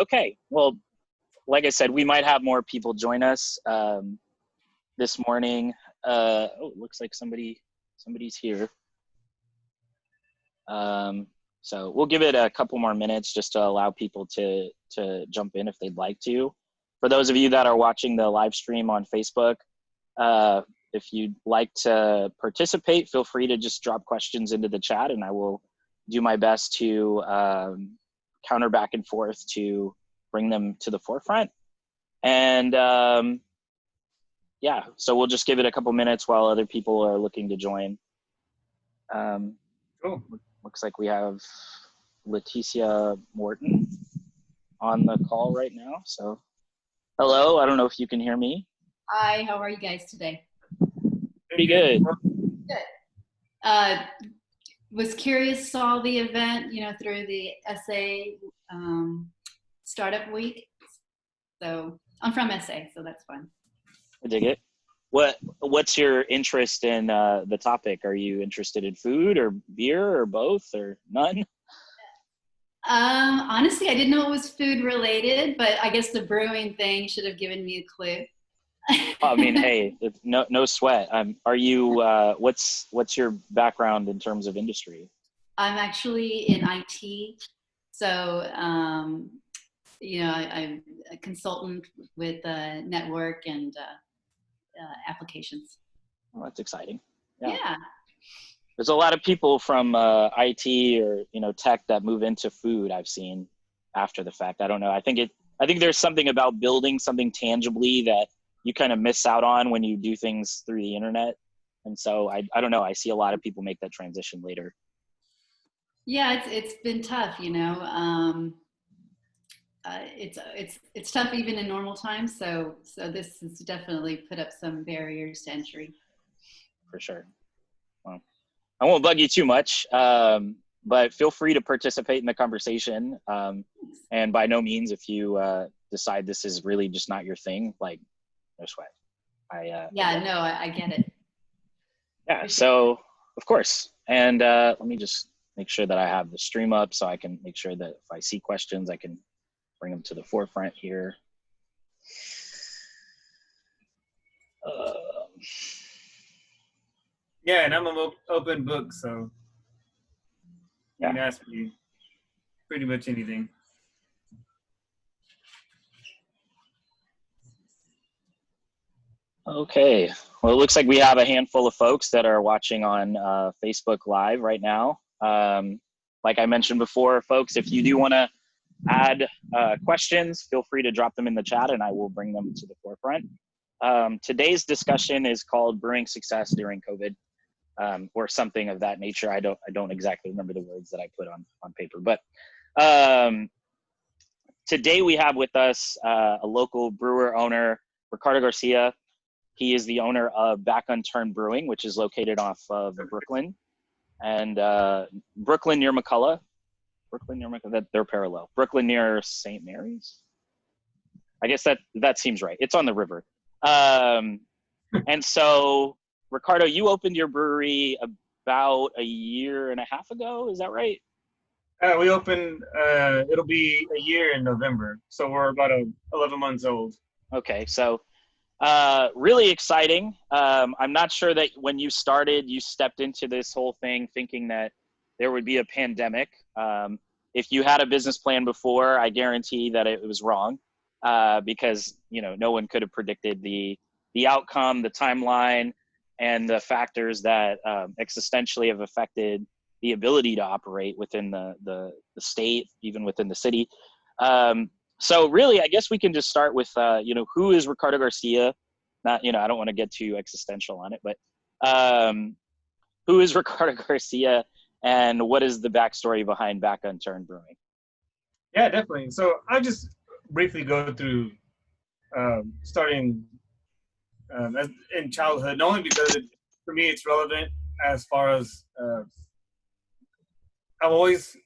Okay. Well, like I said, we might have more people join us this morning. It looks like somebody's here. So we'll give it a couple more minutes just to allow people to jump in if they'd like to. For those of you that are watching the live stream on Facebook, if you'd like to participate, feel free to just drop questions into the chat, and I will do my best to counter back and forth to bring them to the forefront. And yeah, so we'll just give it a couple minutes while other people are looking to join. Cool. Looks like we have Leticia Morton on the call right now. So hello, I don't know if you can hear me. Hi, how are you guys today? Pretty good. Good. Was curious, saw the event, through the SA Startup Week. So I'm from SA, so that's fun. I dig it. What's your interest in the topic? Are you interested in food or beer or both or none? Honestly, I didn't know it was food related, but I guess the brewing thing should have given me a clue. I mean, hey, no sweat. Are you? What's your background in terms of industry? I'm actually in IT, so I'm a consultant with network and applications. Well, that's exciting. Yeah. There's a lot of people from IT or tech that move into food. I've seen after the fact. I don't know. I think there's something about building something tangibly that you kind of miss out on when you do things through the internet. And so I don't know. I see a lot of people make that transition later. Yeah, it's been tough, it's tough even in normal times. So this has definitely put up some barriers to entry. For sure. Well, I won't bug you too much, but feel free to participate in the conversation. And by no means, if you decide this is really just not your thing, like, no sweat. I get it. Yeah, so of course. And let me just make sure that I have the stream up so I can make sure that if I see questions, I can bring them to the forefront here. Yeah, and I'm an open book, so you can ask me pretty much anything. Okay, well, it looks like we have a handful of folks that are watching on Facebook Live right now. Like I mentioned before, folks, if you do want to add questions, feel free to drop them in the chat and I will bring them to the forefront. Today's discussion is called Brewing Success During COVID, or something of that nature. I don't exactly remember the words that I put on paper, but today we have with us a local brewer owner, Ricardo Garcia. He is the owner of Unturned Brewing, which is located off of Brooklyn and Brooklyn near McCullough. They're parallel. Brooklyn near St. Mary's. I guess that seems right. It's on the river. And so, Ricardo, you opened your brewery about a year and a half ago. Is that right? We opened, it'll be a year in November. So we're about 11 months old. Okay, so really exciting. I'm not sure that when you started, you stepped into this whole thing thinking that there would be a pandemic. If you had a business plan before, I guarantee that it was wrong because no one could have predicted the outcome, the timeline, and the factors that existentially have affected the ability to operate within the state, even within the city. So really, I guess we can just start with, who is Ricardo Garcia? Not, I don't want to get too existential on it, but who is Ricardo Garcia and what is the backstory behind Unturned Brewing? Yeah, definitely. So I'll just briefly go through starting in childhood, not only because for me it's relevant as far as I always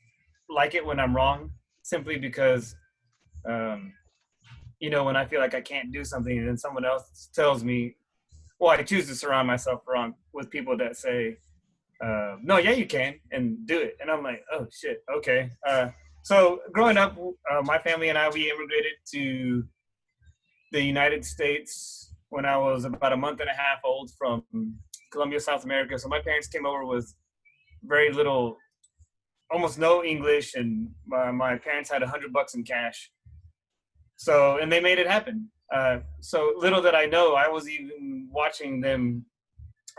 like it when I'm wrong, simply because when I feel like I can't do something and then someone else tells me, well, I choose to surround myself with people that say, no, yeah, you can, and do it. And I'm like, oh shit, okay. So growing up, my family and I, we immigrated to the United States when I was about a month and a half old from Colombia, South America. So my parents came over with very little, almost no English, and my parents had $100 in cash. So, and they made it happen. So little that I know, I was even watching them.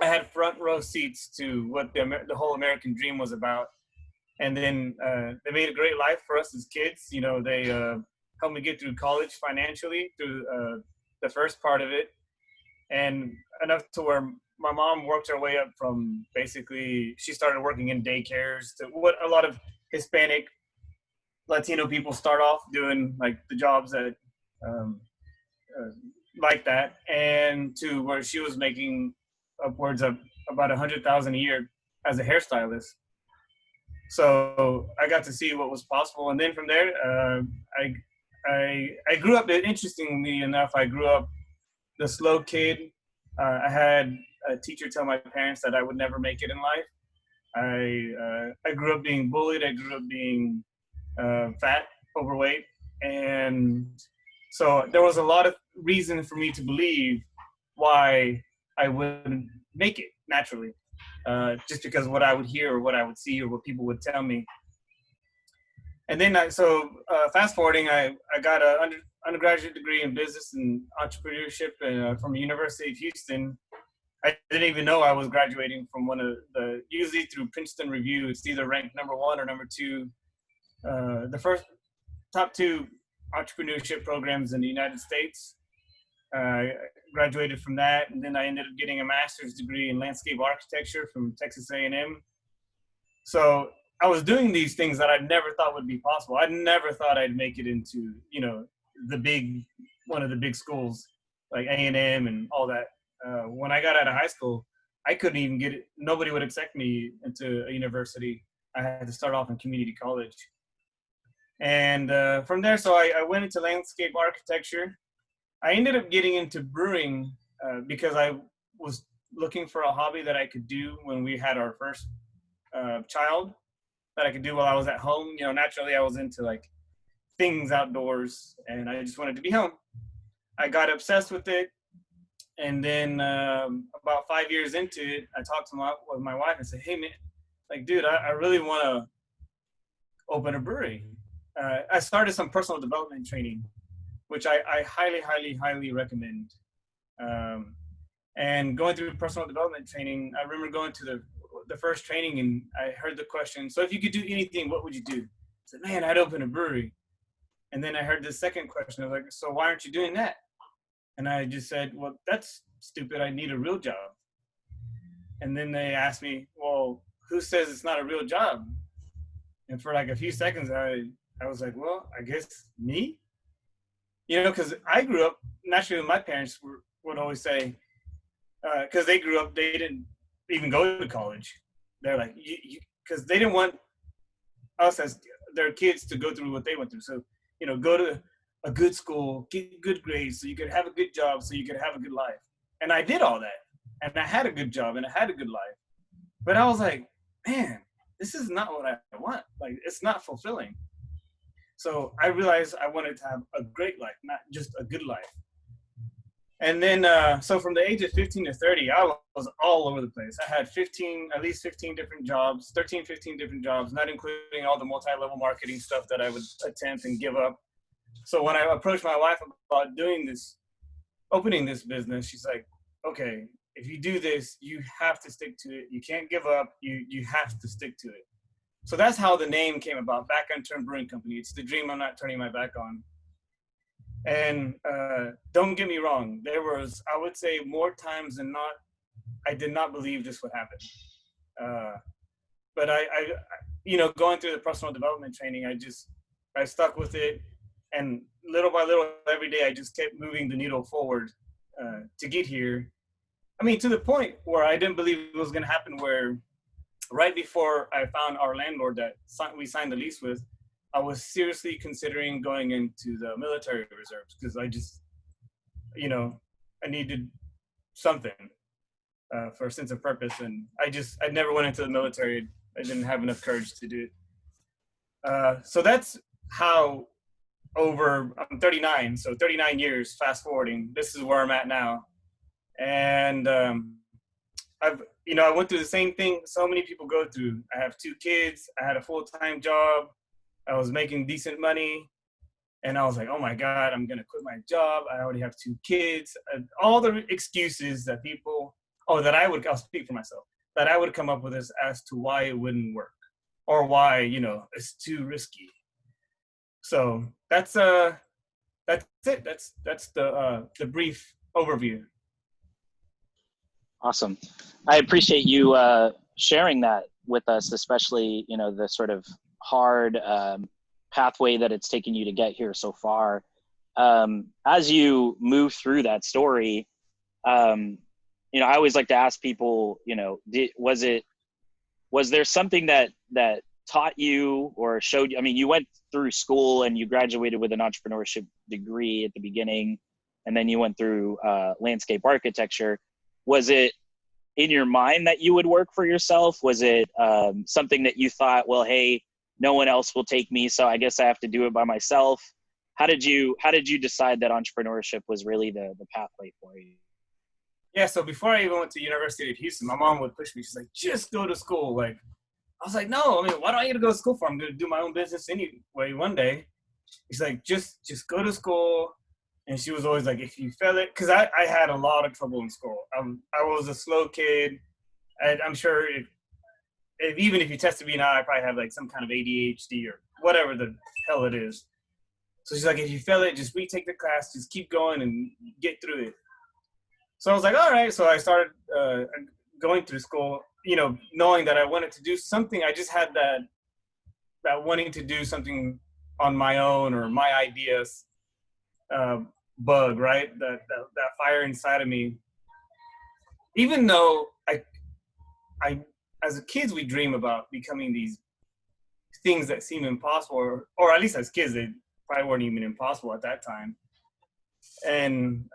I had front row seats to what the whole American dream was about. And then they made a great life for us as kids. You know, they helped me get through college financially through the first part of it, and enough to where my mom worked her way up from basically, she started working in daycares to what a lot of Hispanic Latino people start off doing, like the jobs that um, like that, and to where she was making upwards of about 100,000 a year as a hairstylist. So I got to see what was possible, and then from there, I grew up. Interestingly enough, I grew up the slow kid. I had a teacher tell my parents that I would never make it in life. I grew up being bullied. I grew up being fat, overweight, and so there was a lot of reason for me to believe why I wouldn't make it naturally, just because of what I would hear or what I would see or what people would tell me. And then fast forwarding, I got an undergraduate degree in business and entrepreneurship from the University of Houston. I didn't even know I was graduating from one of the, usually through Princeton Review, it's either ranked #1 or #2, the first top 2 entrepreneurship programs in the United States. I graduated from that, and then I ended up getting a master's degree in landscape architecture from Texas A&M. So I was doing these things that I never thought would be possible. I never thought I'd make it into, you know, one of the big schools like A&M and all that. When I got out of high school, I couldn't even get it. Nobody would accept me into a university. I had to start off in community college. And from there, so I went into landscape architecture. I ended up getting into brewing because I was looking for a hobby that I could do when we had our first child, that I could do while I was at home. You know, naturally I was into like things outdoors, and I just wanted to be home. I got obsessed with it, and then about 5 years into it, I talked with my wife and said, "Hey man, like dude, I really want to open a brewery." I started some personal development training, which I highly, highly, highly recommend. And going through personal development training, I remember going to the first training, and I heard the question, "So if you could do anything, what would you do?" I said, "Man, I'd open a brewery." And then I heard the second question. I was like, "So why aren't you doing that?" And I just said, "Well, that's stupid. I need a real job." And then they asked me, "Well, who says it's not a real job?" And for like a few seconds, I was like, "Well, I guess me." You know, because I grew up, naturally my parents would always say, because they grew up, they didn't even go to college. They're like, because they didn't want us as their kids to go through what they went through. So, you know, go to a good school, get good grades so you could have a good job, so you could have a good life. And I did all that. And I had a good job and I had a good life. But I was like, man, this is not what I want. Like, it's not fulfilling. So I realized I wanted to have a great life, not just a good life. And then, so from the age of 15 to 30, I was all over the place. I had at least 15 different jobs, 13, 15 different jobs, not including all the multi-level marketing stuff that I would attempt and give up. So when I approached my wife about opening this business, she's like, "Okay, if you do this, you have to stick to it. You can't give up. You have to stick to it." So that's how the name came about, Unturned Brewing Company. It's the dream I'm not turning my back on. And don't get me wrong, there was, I would say, more times than not, I did not believe this would happen. But I, you know, going through the personal development training, I stuck with it. And little by little, every day, I just kept moving the needle forward to get here. I mean, to the point where I didn't believe it was going to happen, where right before I found our landlord that we signed the lease with, I was seriously considering going into the military reserves, because I just, you know, I needed something for a sense of purpose. And I never went into the military. I didn't have enough courage to do it. So that's how I'm 39, so 39 years fast forwarding. This is where I'm at now, and I went through the same thing so many people go through. I have 2 kids. I had a full-time job. I was making decent money, and I was like, oh my God, I'm gonna quit my job. I already have 2 kids. And all the excuses that I'll speak for myself, that I would come up with as to why it wouldn't work, or why, it's too risky. So that's it. That's the brief overview. Awesome. I appreciate you sharing that with us, especially, the sort of hard pathway that it's taken you to get here so far. As you move through that story, I always like to ask people, was there something that taught you or showed you? I mean, you went through school and you graduated with an entrepreneurship degree at the beginning, and then you went through landscape architecture. Was it in your mind that you would work for yourself? Was it something that you thought, well, hey, no one else will take me, so I guess I have to do it by myself? How did you decide that entrepreneurship was really the pathway for you? Yeah, so before I even went to University of Houston, my mom would push me. She's like, just go to school. Like, I was like, no, why do I need to go to school for? I'm going to do my own business anyway one day. She's like, just go to school. And she was always like, if you fail it, because I had a lot of trouble in school. I was a slow kid. I'm sure even if you tested me now, I probably have like some kind of ADHD or whatever the hell it is. So she's like, if you fail it, just retake the class, just keep going and get through it. So I was like, all right. So I started going through school, knowing that I wanted to do something. I just had that wanting to do something on my own or my ideas bug, right? That fire inside of me. Even though I as kids, we dream about becoming these things that seem impossible, or at least as kids, they probably weren't even impossible at that time. And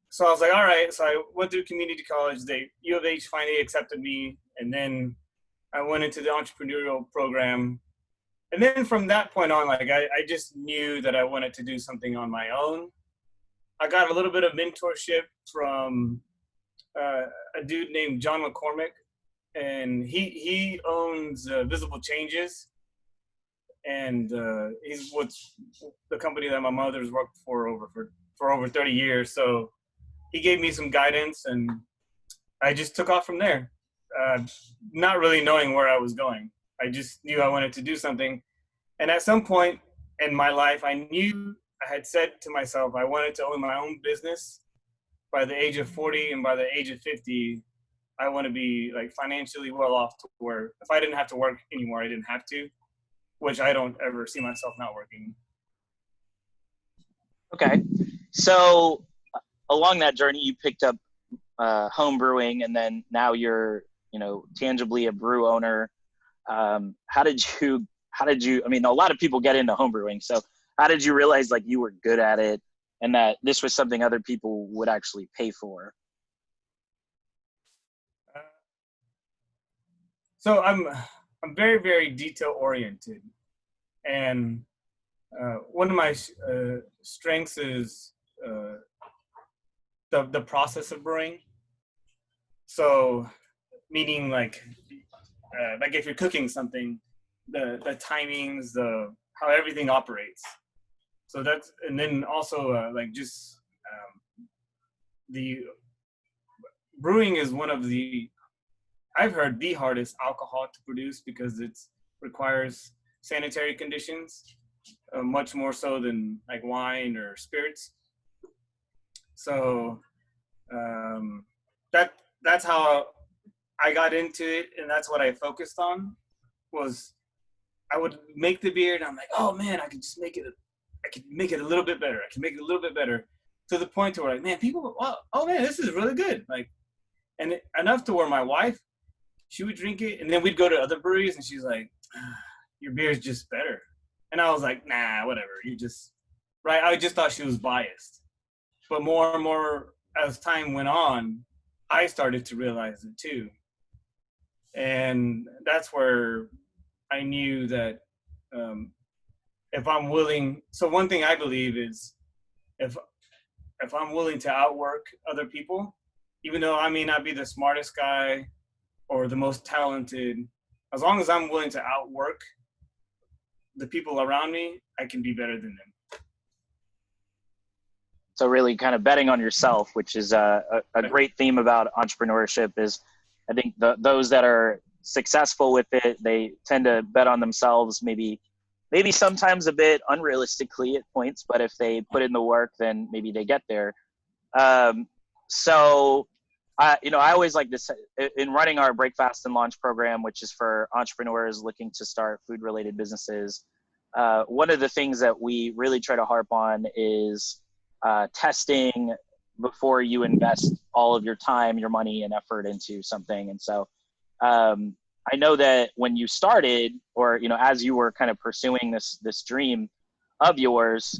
so I was like, all right. So I went through community college. U of H finally accepted me. And then I went into the entrepreneurial program. And then from that point on, like I just knew that I wanted to do something on my own. I got a little bit of mentorship from a dude named John McCormick. And he owns Visible Changes. And he's what's the company that my mother's worked for over 30 years. So he gave me some guidance, and I just took off from there, not really knowing where I was going. I just knew I wanted to do something. And at some point in my life, I knew I had said to myself, I wanted to own my own business by the age of 40, and by the age of 50, I want to be like financially well off to where if I didn't have to work anymore, I didn't have to, which I don't ever see myself not working. Okay. So along that journey, you picked up home brewing, and then now you're, tangibly a brew owner. How did you, I mean, a lot of people get into home brewing. So how did you realize like you were good at it and that this was something other people would actually pay for? So I'm very, very detail oriented, and one of my strengths is the process of brewing. So, meaning like if you're cooking something, the timings, how everything operates. So that's, and then also the brewing is one of I've heard the hardest alcohol to produce because it requires sanitary conditions, much more so than like wine or spirits. So that's how I got into it, and that's what I focused on. Was I would make the beer, and I'm like, oh man, I could just make it. I could make it a little bit better. I can make it a little bit better, to the point to where like, man, people, oh man, this is really good. Like, and enough to where my wife, she would drink it, and then we'd go to other breweries, and she's like, your beer is just better. And I was like, nah, whatever. You just, right? I just thought she was biased. But more and more as time went on, I started to realize it too. And that's where I knew that if I'm willing. So one thing I believe is if I'm willing to outwork other people, even though I may not be the smartest guy or the most talented, as long as I'm willing to outwork the people around me, I can be better than them. So really kind of betting on yourself, which is a great theme about entrepreneurship. Is I think those that are successful with it, they tend to bet on themselves, maybe sometimes a bit unrealistically at points, but if they put in the work, then maybe they get there. So I always like this in running our Break Fast and Launch program, which is for entrepreneurs looking to start food related businesses. One of the things that we really try to harp on is testing before you invest all of your time, your money, and effort into something. And so I know that when you started, or as you were kind of pursuing this dream of yours,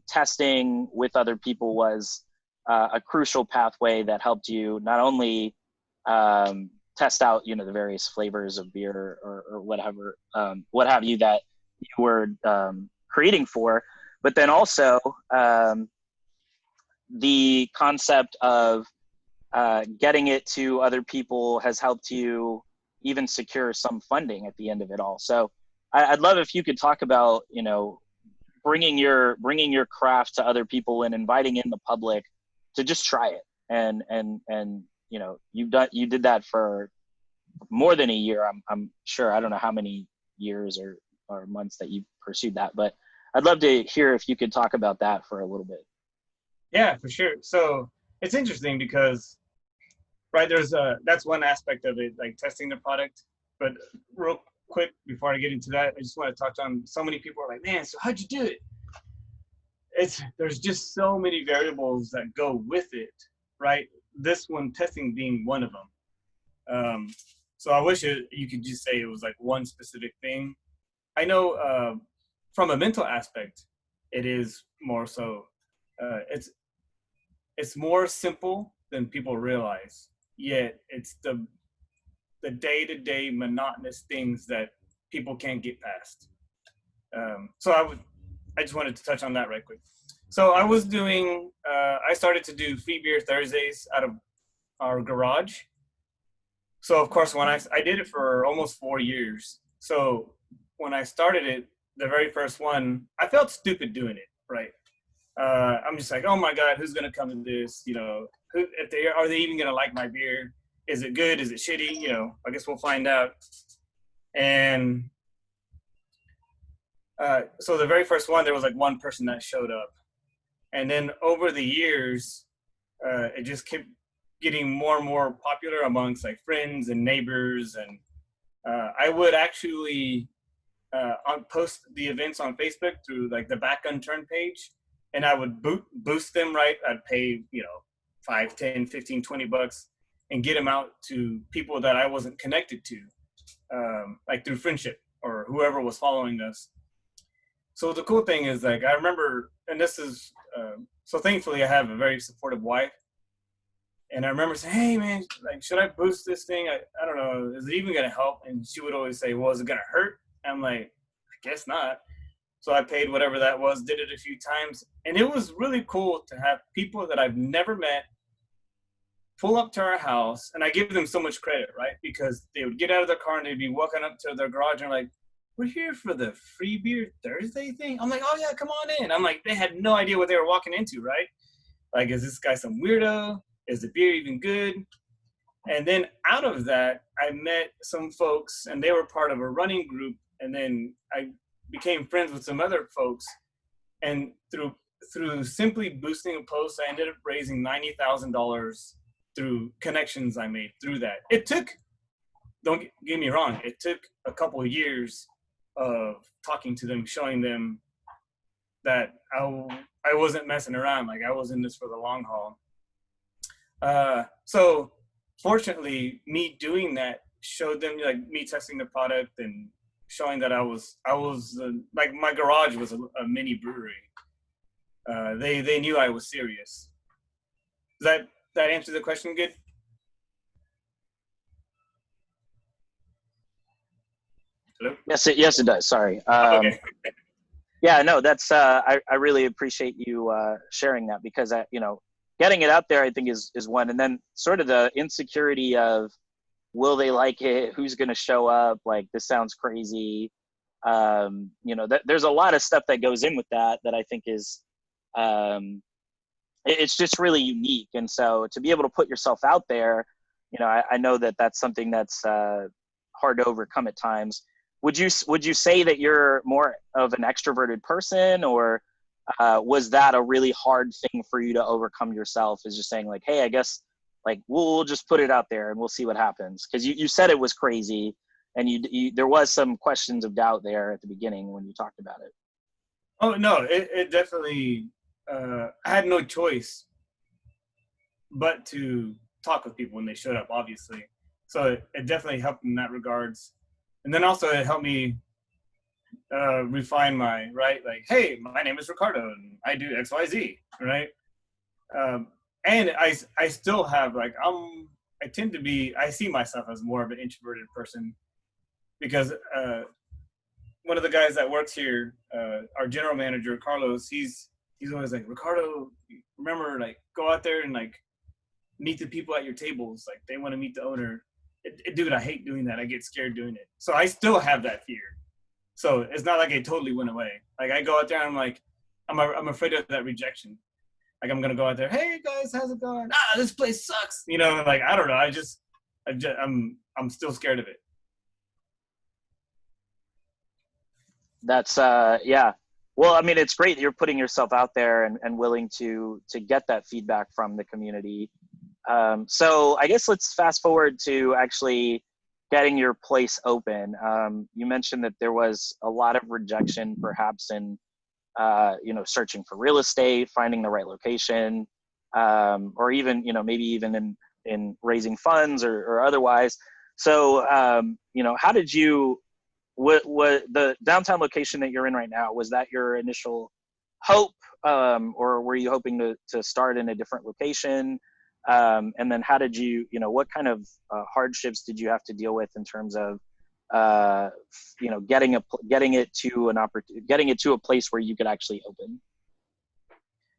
testing with other people was a crucial pathway that helped you not only test out the various flavors of beer or whatever what have you that you were creating for, but then also the concept of getting it to other people has helped you even secure some funding at the end of it all. So I'd love if you could talk about bringing your craft to other people and inviting in the public to just try it. And you did that for more than a year. I'm sure. I don't know how many years or months that you pursued that, but I'd love to hear if you could talk about that for a little bit. Yeah, for sure. So it's interesting because, right, that's one aspect of it, like testing the product. But real quick, before I get into that, I just want to touch on, so many people are like, man, so how'd you do it? There's just so many variables that go with it, right? This one, testing being one of them. So I wish you could just say it was like one specific thing. I know from a mental aspect, it is more so. It's more simple than people realize. Yet it's the day-to-day monotonous things that people can't get past. So I just wanted to touch on that right quick. So I started to do free beer Thursdays out of our garage. So of course, when I did it for almost 4 years. So when I started it, the very first one, I felt stupid doing it, right? I'm just like, oh my God, who's gonna come to this? Are they even gonna like my beer? Is it good? Is it shitty? I guess we'll find out. And so the very first one, there was like one person that showed up. And then over the years, it just kept getting more and more popular amongst like friends and neighbors. And I would actually post the events on Facebook through like the Back Unturned page. And I would boost them, right? I'd pay, $5, $10, $15, $20 and get them out to people that I wasn't connected to, like through friendship or whoever was following us. So the cool thing is, like, I remember, and this is, so thankfully I have a very supportive wife. And I remember saying, hey man, like, should I boost this thing? I don't know, is it even gonna help? And she would always say, well, is it gonna hurt? And I'm like, I guess not. So I paid whatever that was, did it a few times. And it was really cool to have people that I've never met pull up to our house. And I give them so much credit, right? Because they would get out of their car and they'd be walking up to their garage and like, we're here for the free beer Thursday thing. I'm like, oh yeah, come on in. I'm like, they had no idea what they were walking into, right? Like, is this guy some weirdo? Is the beer even good? And then out of that, I met some folks and they were part of a running group. And then I became friends with some other folks, and through simply boosting a post, I ended up raising $90,000 through connections I made through that. It took, don't get me wrong, it took a couple of years of talking to them, showing them that I wasn't messing around, like I was in this for the long haul. So fortunately, me doing that showed them, like, me testing the product and showing that I was like, my garage was a mini brewery. They knew I was serious. Does that answer the question good? Hello? Yes, it does. Sorry. Okay. Yeah, no, that's I really appreciate you sharing that, because getting it out there, I think, is one, and then sort of the insecurity of, will they like it? Who's going to show up? Like, this sounds crazy. There's a lot of stuff that goes in with that I think is, it's just really unique. And so to be able to put yourself out there, I know that that's something that's hard to overcome at times. Would you say that you're more of an extroverted person, or was that a really hard thing for you to overcome yourself, is just saying, like, hey, I guess, like, we'll just put it out there and we'll see what happens? Because you said it was crazy, and there was some questions of doubt there at the beginning when you talked about it. Oh, no, it definitely, I had no choice but to talk with people when they showed up, obviously. So it definitely helped in that regards. And then also it helped me refine right? Like, hey, my name is Ricardo and I do XYZ, right? And I still have, like, I see myself as more of an introverted person, because one of the guys that works here, our general manager, Carlos, he's always like, Ricardo, remember, like, go out there and, like, meet the people at your tables. Like, they want to meet the owner. Dude, I hate doing that. I get scared doing it. So I still have that fear. So it's not like it totally went away. Like, I go out there and I'm like, I'm afraid of that rejection. Like, I'm gonna go out there, hey guys, how's it going? This place sucks. Like, I don't know. I'm still scared of it. That's yeah. Well, I mean, it's great that you're putting yourself out there and willing to get that feedback from the community. So I guess let's fast forward to actually getting your place open. You mentioned that there was a lot of rejection, perhaps in searching for real estate, finding the right location, or even maybe even in raising funds or otherwise. So how did you? What the downtown location that you're in right now, was that your initial hope, or were you hoping to start in a different location? And then how did you, what kind of hardships did you have to deal with in terms of, getting it to a place where you could actually open?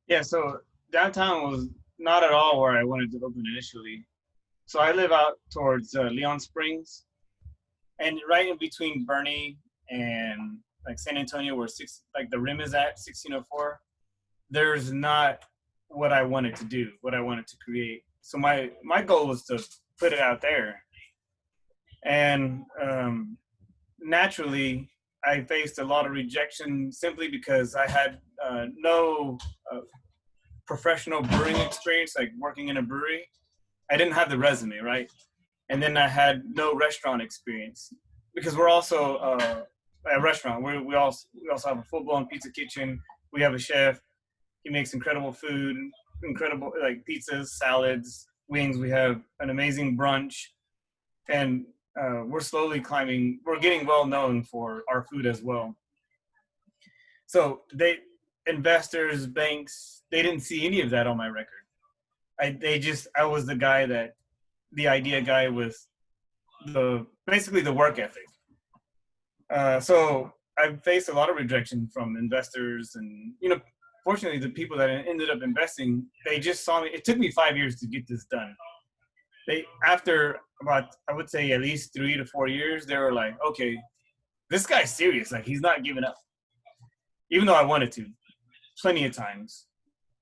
Yeah, so downtown was not at all where I wanted to open initially. So I live out towards Leon Springs, and right in between Bernie and, like, San Antonio, where the rim is at 1604, there's not what I wanted to do, what I wanted to create. So my goal was to put it out there. And naturally, I faced a lot of rejection simply because I had no professional brewing experience, like working in a brewery. I didn't have the resume, right? And then I had no restaurant experience, because we're also a restaurant. We also have a full-blown pizza kitchen. We have a chef. He makes incredible food, incredible, like, pizzas, salads, wings. We have an amazing brunch, and we're slowly climbing. We're getting well known for our food as well. So investors, banks, they didn't see any of that on my record. I was the guy the idea guy with basically the work ethic. So I faced a lot of rejection from investors, and fortunately, the people that ended up investing, they just saw me. It took me 5 years to get this done. After about, I would say, at least 3 to 4 years, they were like, okay, this guy's serious. Like, he's not giving up. Even though I wanted to, plenty of times.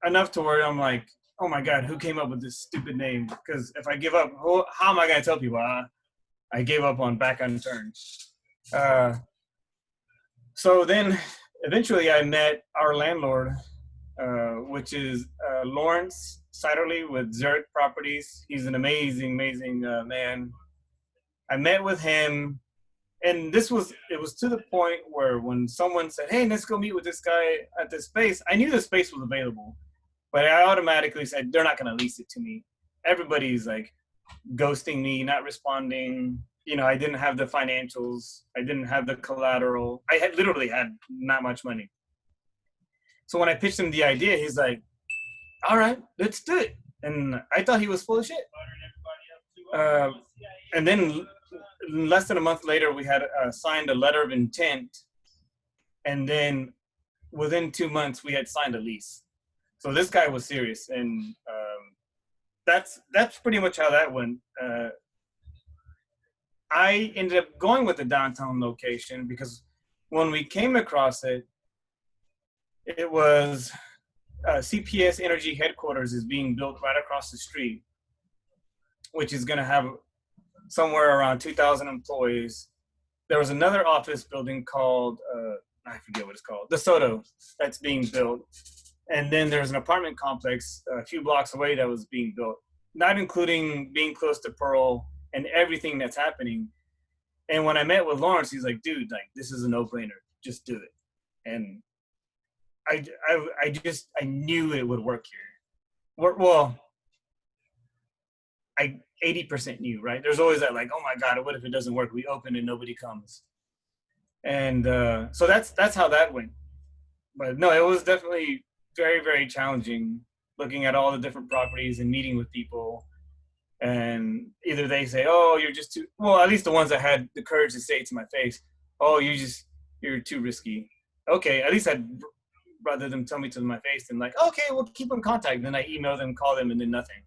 Enough to where I'm like, oh my God, who came up with this stupid name? Because if I give up, how am I going to tell people I gave up on Back Unturned? So then eventually I met our landlord, which is Lawrence Siderly with Zurich Properties. He's an amazing, amazing man. I met with him, and it was to the point where when someone said, hey, let's go meet with this guy at this space, I knew the space was available, but I automatically said, they're not going to lease it to me. Everybody's like ghosting me, not responding. I didn't have the financials. I didn't have the collateral. I literally had not much money. So when I pitched him the idea, he's like, all right, let's do it. And I thought he was full of shit. And then less than a month later, we had signed a letter of intent, and then within 2 months, we had signed a lease. So this guy was serious, and that's pretty much how that went. I ended up going with the downtown location because when we came across it, it was CPS Energy headquarters is being built right across the street, which is going to have somewhere around 2,000 employees. There was another office building called, I forget what it's called, the Soto, that's being built. And then there's an apartment complex a few blocks away that was being built, not including being close to Pearl and everything that's happening. And when I met with Lawrence, he's like, dude, like, this is a no-brainer. Just do it. And I knew it would work here. Well, I 80% knew, right? There's always that, like, oh my God, what if it doesn't work? We open and nobody comes. And so that's how that went. But no, it was definitely very, very challenging looking at all the different properties and meeting with people. And either they say, oh, you're just too, well, at least the ones that had the courage to say it to my face, oh, you're too risky. Okay, at least I'd rather them tell me to my face than like, okay, we'll keep in contact. And then I email them, call them, and then nothing.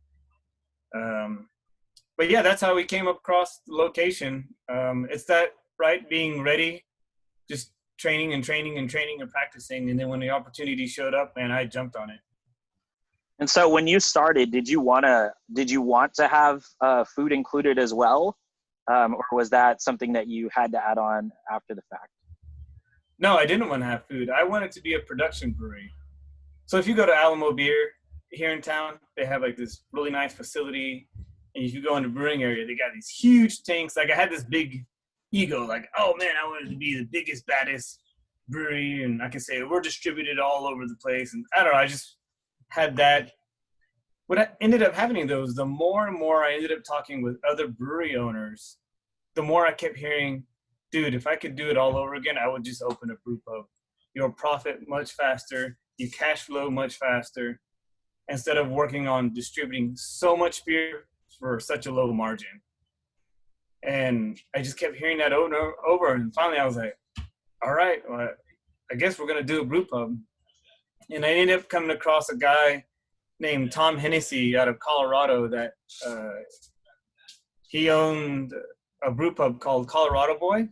But yeah, that's how we came across the location. It's that, right, being ready, just training and practicing. And then when the opportunity showed up, man, I jumped on it. And so when you started, did you want to have food included as well? Or was that something that you had to add on after the fact? No, I didn't want to have food. I wanted to be a production brewery. So if you go to Alamo Beer here in town, they have like this really nice facility. And if you go in the brewing area, they got these huge tanks. Like I had this big ego, like, oh man, I wanted to be the biggest, baddest brewery. And I can say we're distributed all over the place. And I don't know, I just had that. What ended up happening though is the more and more I ended up talking with other brewery owners, the more I kept hearing, dude, if I could do it all over again, I would just open a brew pub. You'll profit much faster. You cash flow much faster instead of working on distributing so much beer for such a low margin. And I just kept hearing that over. And finally I was like, all right, well, I guess we're going to do a brew pub. And I ended up coming across a guy named Tom Hennessy out of Colorado that he owned a brew pub called Colorado Boy.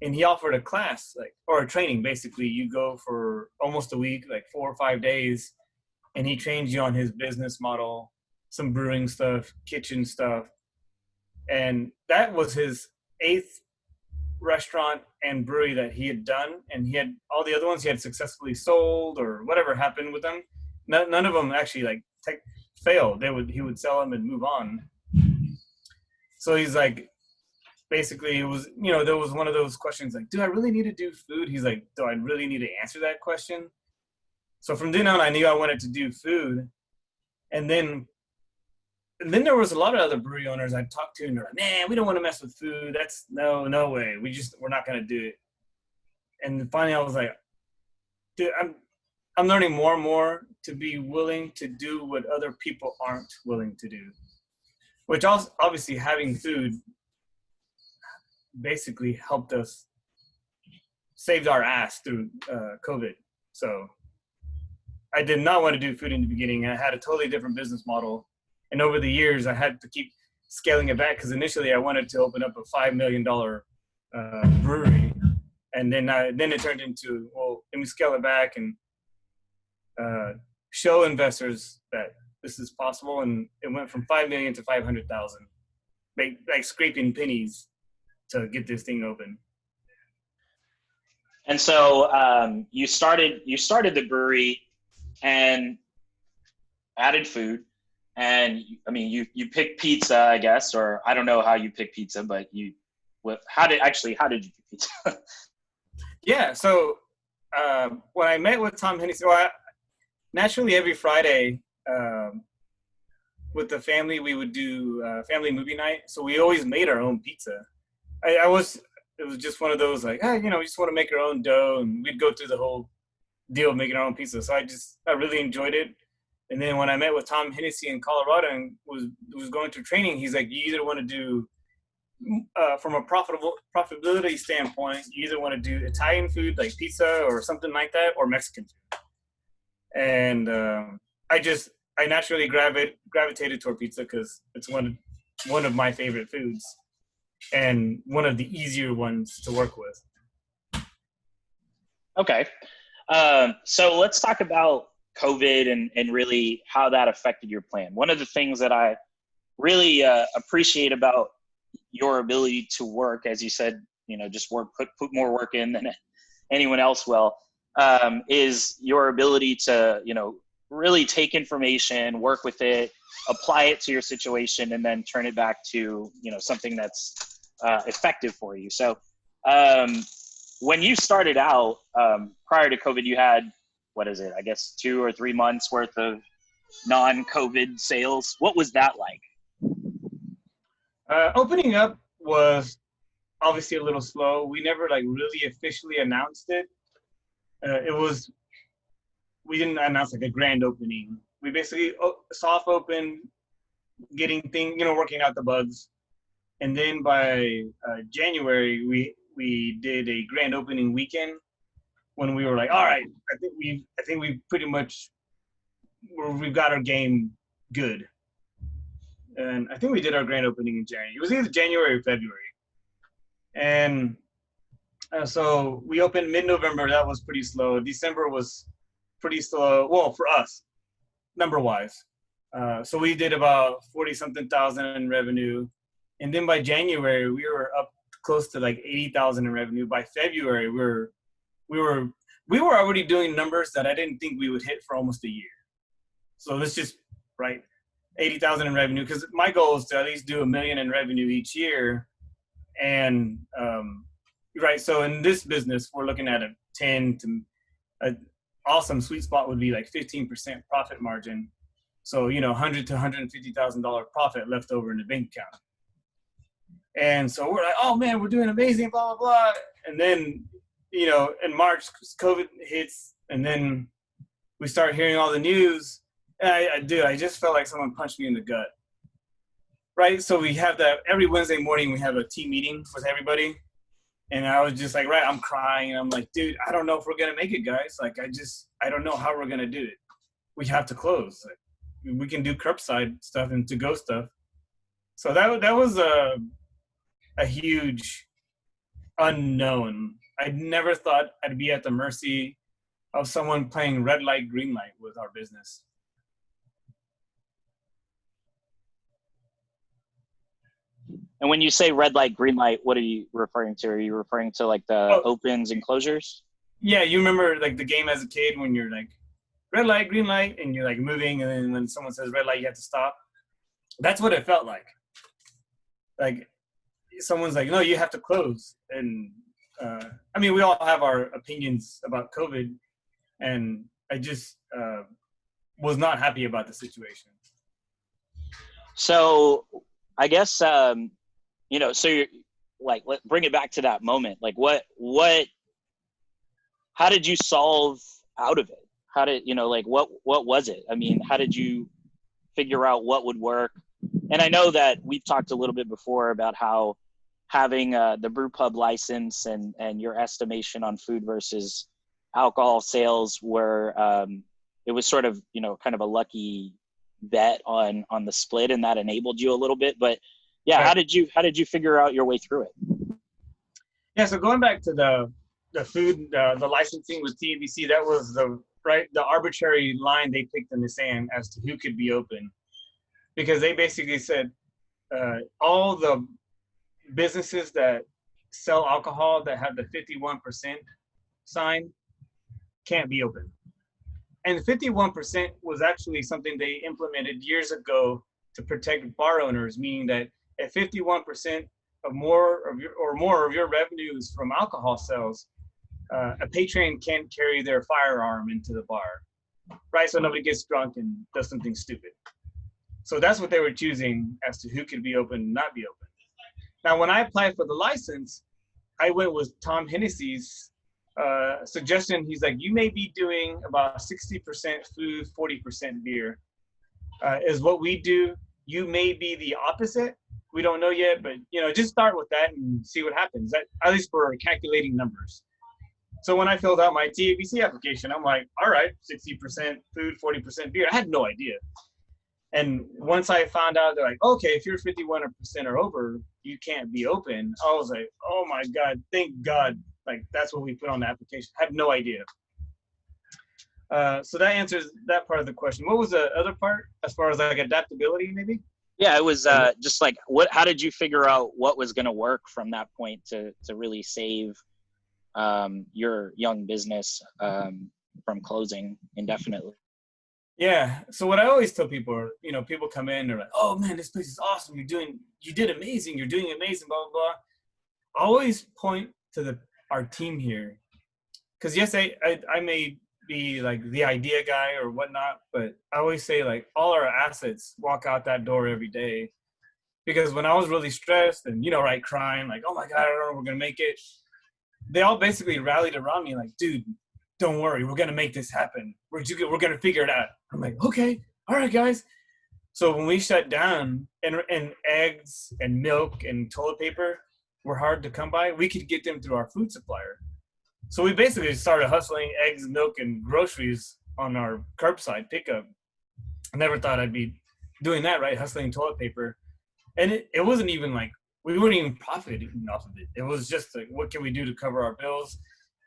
And he offered a class, like, or a training. Basically, you go for almost a week, like 4 or 5 days, and he trains you on his business model, some brewing stuff, kitchen stuff. And that was his 8th restaurant and brewery that he had done. And he had all the other ones he had successfully sold or whatever happened with them. None of them actually like failed. He would sell them and move on. So he's like, basically it was, there was one of those questions like, do I really need to do food? He's like, do I really need to answer that question? So from then on, I knew I wanted to do food. And then there was a lot of other brewery owners I'd talk to, and they're like, man, we don't want to mess with food. That's no way. We're not going to do it. And finally I was like, dude, I'm learning more and more to be willing to do what other people aren't willing to do, which also obviously having food basically helped us, saved our ass through COVID. So I did not want to do food in the beginning. I had a totally different business model. And over the years, I had to keep scaling it back because initially I wanted to open up a $5 million brewery. And then it turned into, well, let me scale it back and show investors that this is possible. And it went from 5 million to 500,000, like scraping pennies to get this thing open. And so you started the brewery and added food, and I mean you picked pizza, I guess, or I don't know how you pick pizza, but how did you pick pizza? Yeah, so when I met with Tom Hennessy, naturally every Friday with the family we would do family movie night, so we always made our own pizza. It was just one of those like, hey, we just want to make our own dough, and we'd go through the whole deal of making our own pizza. So I really enjoyed it. And then when I met with Tom Hennessy in Colorado and was going through training, he's like, you either want to do from a profitability standpoint, you either want to do Italian food like pizza or something like that, or Mexican food. And I naturally gravitated toward pizza because it's one of my favorite foods and one of the easier ones to work with. Okay. So let's talk about COVID and really how that affected your plan. One of the things that I really appreciate about your ability to work, as you said, just put more work in than anyone else will, is your ability to, really take information, work with it, apply it to your situation, and then turn it back to, something that's effective for you. So when you started out, prior to COVID, you had, what is it, I guess 2 or 3 months worth of non-COVID sales. What was that like? Opening up was obviously a little slow. We never really officially announced it. We didn't announce a grand opening. We basically soft opened, getting things, working out the bugs. And then by January, we did a grand opening weekend when we were like, all right, I think we pretty much, we've got our game good. And I think we did our grand opening in January. It was either January or February. And so we opened mid-November. That was pretty slow. December was pretty slow. Well, for us, number-wise. So we did about 40-something thousand in revenue. And then by January, we were up close to 80,000 in revenue. By February, we were already doing numbers that I didn't think we would hit for almost a year. So let's just, 80,000 in revenue, because my goal is to at least do $1 million in revenue each year. And so in this business, we're looking at a 10 to an awesome sweet spot would be 15% profit margin. So, $100,000 to $150,000 profit left over in the bank account. And so we're like, oh man, we're doing amazing, blah, blah, blah. And then, in March, COVID hits, and then we start hearing all the news. And I just felt like someone punched me in the gut. Right? So we have that every Wednesday morning, we have a team meeting with everybody. And I was just I'm crying. And I'm like, dude, I don't know if we're going to make it, guys. I don't know how we're going to do it. We have to close. We can do curbside stuff and to-go stuff. So that was a huge unknown. I never thought I'd be at the mercy of someone playing red light, green light with our business. And when you say red light, green light, what are you referring to? Are you referring to the opens and closures? Yeah, you remember the game as a kid when you're red light, green light, and you're moving, and then when someone says red light, you have to stop. That's what it felt like. Someone's no, you have to close. And we all have our opinions about COVID, and I just was not happy about the situation. So I guess, so you're bring it back to that moment. How did you solve out of it? How did, what was it? How did you figure out what would work? And I know that we've talked a little bit before about how having the brew pub license and your estimation on food versus alcohol sales were, it was sort of, kind of a lucky bet on the split, and that enabled you a little bit. But yeah, right. How did you figure out your way through it? Yeah, so going back to the food, the licensing with TABC, that was the arbitrary line they picked in the sand as to who could be open, because they basically said all the businesses that sell alcohol that have the 51% sign can't be open. And 51% was actually something they implemented years ago to protect bar owners, meaning that at 51% of more of your revenue is from alcohol sales, a patron can't carry their firearm into the bar, right? So nobody gets drunk and does something stupid. So that's what they were choosing as to who could be open and not be open. Now, when I applied for the license, I went with Tom Hennessy's suggestion. He's like, you may be doing about 60% food, 40% beer, is what we do. You may be the opposite, we don't know yet, but just start with that and see what happens. At least for calculating numbers. So when I filled out my TABC application, I'm like, all right, 60% food, 40% beer. I had no idea. And once I found out, they're like, okay, if you're 51% or over, you can't be open. I was like, oh my God, thank God. Like, that's what we put on the application. I had no idea. So that answers that part of the question. What was the other part as far as like adaptability, maybe? Yeah, it was just like, how did you figure out what was going to work from that point to really save your young business from closing indefinitely? Yeah. So what I always tell people are, people come in, they're like, oh man, this place is awesome. You did amazing. You're doing amazing, blah, blah, blah. I always point to our team here. Cause yes, I may be like the idea guy or whatnot, but I always say like all our assets walk out that door every day. Because when I was really stressed and, crying, like, oh my God, I don't know if we're going to make it. They all basically rallied around me like, dude, don't worry. We're going to make this happen. We're going to figure it out. I'm like, okay, all right, guys. So when we shut down and eggs and milk and toilet paper were hard to come by, we could get them through our food supplier. So we basically started hustling eggs, milk, and groceries on our curbside pickup. I never thought I'd be doing that, right? Hustling toilet paper. And it wasn't even like, we weren't even profiting off of it. It was just like, what can we do to cover our bills?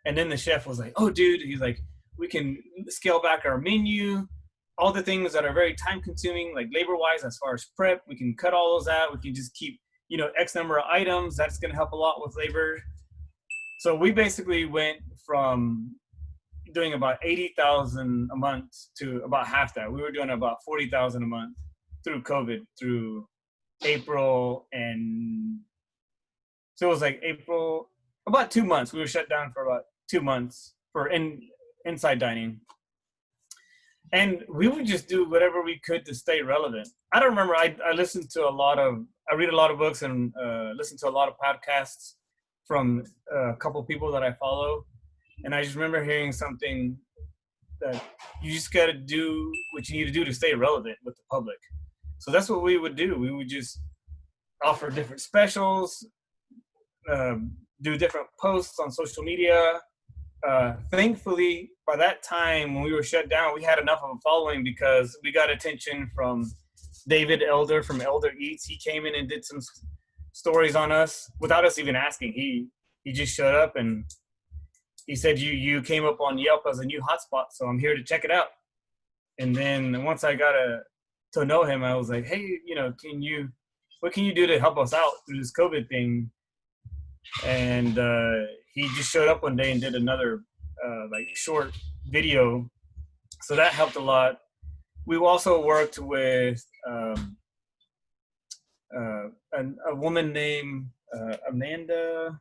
And then the chef was like, oh, dude, he's like, we can scale back our menu, all the things that are very time consuming, like labor-wise, as far as prep, we can cut all those out. We can just keep, X number of items. That's going to help a lot with labor. So we basically went from doing about 80,000 a month to about half that. We were doing about 40,000 a month through COVID, through April. And so it was like April, about 2 months. We were shut down for about 2 months for inside dining. And we would just do whatever we could to stay relevant. I don't remember, I listened to I read a lot of books and listen to a lot of podcasts from a couple people that I follow. And I just remember hearing something that you just got to do what you need to do to stay relevant with the public. So that's what we would do. We would just offer different specials, do different posts on social media. Thankfully, by that time when we were shut down, we had enough of a following because we got attention from David Elder from Elder Eats. He came in and did some stories on us without us even asking. He just showed up and he said, you came up on Yelp as a new hotspot, so I'm here to check it out. And then once I got to know him, I was like, hey, what can you do to help us out through this COVID thing? And he just showed up one day and did another short video. So that helped a lot. We also worked with a woman named Amanda.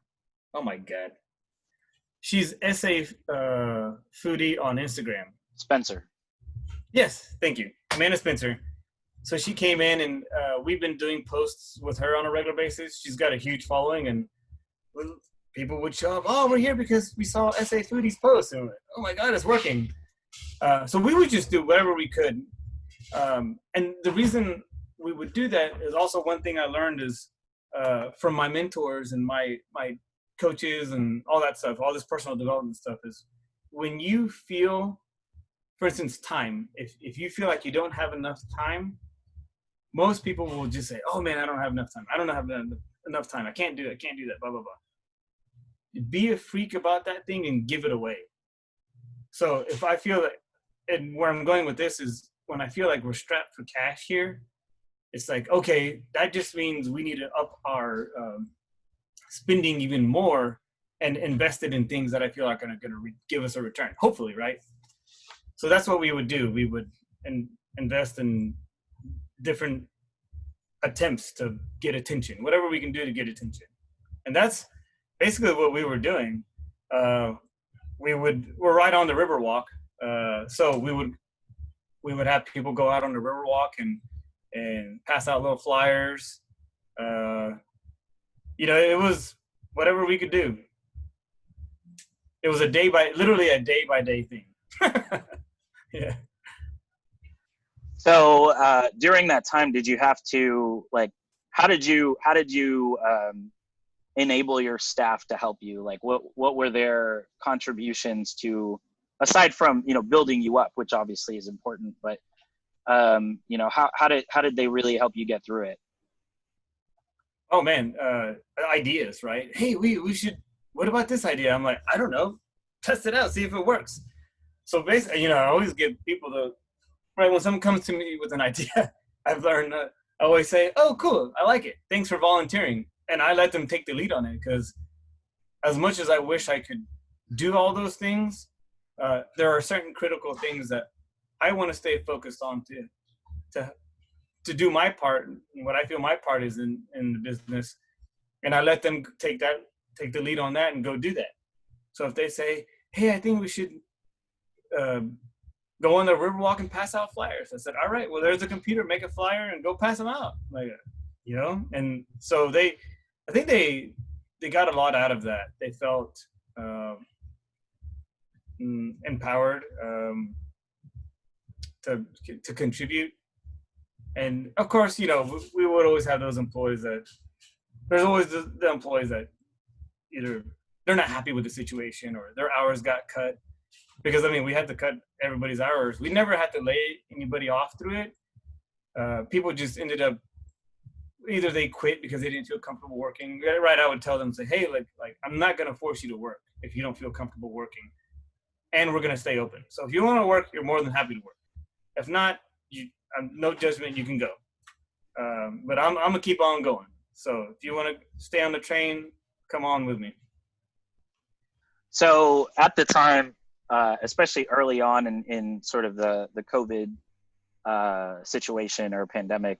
Oh my God. She's SA foodie on Instagram. Spencer. Yes, thank you. Amanda Spencer. So she came in and we've been doing posts with her on a regular basis. She's got a huge following and people would show up, oh, we're here because we saw SA Foodie's post. And we're like, oh my God, it's working. So we would just do whatever we could. And the reason we would do that is also one thing I learned is from my mentors and my coaches and all that stuff, all this personal development stuff is when you feel, for instance, time, if you feel like you don't have enough time, most people will just say, oh man, I don't have enough time. I don't have enough time. I can't do that, blah, blah, blah. Be a freak about that thing and give it away. So if I feel that, and where I'm going with this is when I feel like we're strapped for cash here, it's like, okay, that just means we need to up our spending even more and invest it in things that I feel like are going to give us a return, hopefully, right? So that's what we would do. We would invest in different attempts to get attention, whatever we can do to get attention. And that's basically what we were doing. We're right on the Riverwalk. So we would have people go out on the Riverwalk and pass out little flyers. It was whatever we could do. It was literally a day by day thing. Yeah. So during that time, did you have to how did you enable your staff to help you? Like what were their contributions to, aside from, building you up, which obviously is important, but how did they really help you get through it? Oh man, ideas, right? Hey, we should. What about this idea? I'm like, I don't know. Test it out, see if it works. So basically, I always give people right when someone comes to me with an idea, I've learned I always say, "Oh, cool, I like it. Thanks for volunteering," and I let them take the lead on it because as much as I wish I could do all those things, there are certain critical things that I want to stay focused on to do my part, what I feel my part is in the business, and I let them take the lead on that and go do that. So if they say, "Hey, I think we should go on the Riverwalk and pass out flyers," I said, "All right, well, there's a computer, make a flyer and go pass them out." Like, and so I think they got a lot out of that. They felt empowered to contribute. And of course, we would always have those employees there's always the employees that either they're not happy with the situation or their hours got cut. Because, we had to cut everybody's hours. We never had to lay anybody off through it. People just ended up, either they quit because they didn't feel comfortable working. Right, I would tell them, say, "Hey, like I'm not going to force you to work if you don't feel comfortable working. And we're going to stay open. So if you want to work, you're more than happy to work. If not, no judgment, you can go. But I'm going to keep on going. So if you want to stay on the train, come on with me." So at the time, especially early on in sort of the COVID situation or pandemic,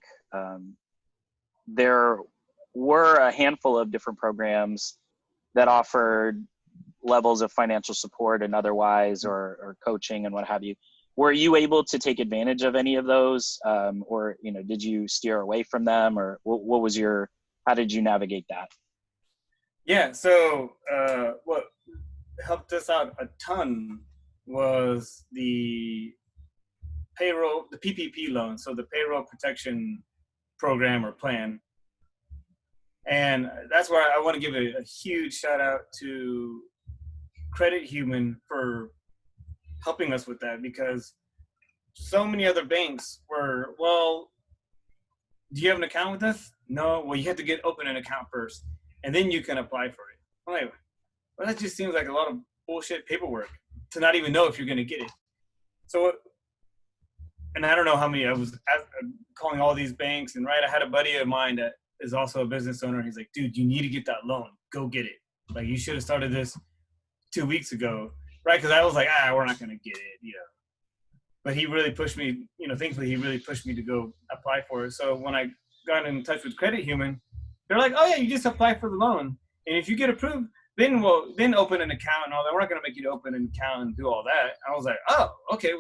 there were a handful of different programs that offered levels of financial support and otherwise, or coaching and what have you. Were you able to take advantage of any of those, or did you steer away from them, or how did you navigate that? Yeah, so what helped us out a ton was the PPP loan, so the payroll protection program or plan. And that's where I want to give a huge shout out to Credit Human for helping us with that, because so many other banks were, "Well, do you have an account with us?" "No." "Well, you have to open an account first, and then you can apply for it." I'm like, well, that just seems like a lot of bullshit paperwork to not even know if you're going to get it. So, and I don't know how many, I was calling all these banks, and right, I had a buddy of mine that is also a business owner. He's like, "Dude, you need to get that loan. Go get it. Like, you should have started this 2 weeks ago." Right? Because I was like, we're not going to get it, But he really pushed me, thankfully he really pushed me to go apply for it. So when I got in touch with Credit Human, they're like, "Oh yeah, you just apply for the loan. And if you get approved, then open an account and all that. We're not going to make you to open an account and do all that." I was like, "Oh, okay."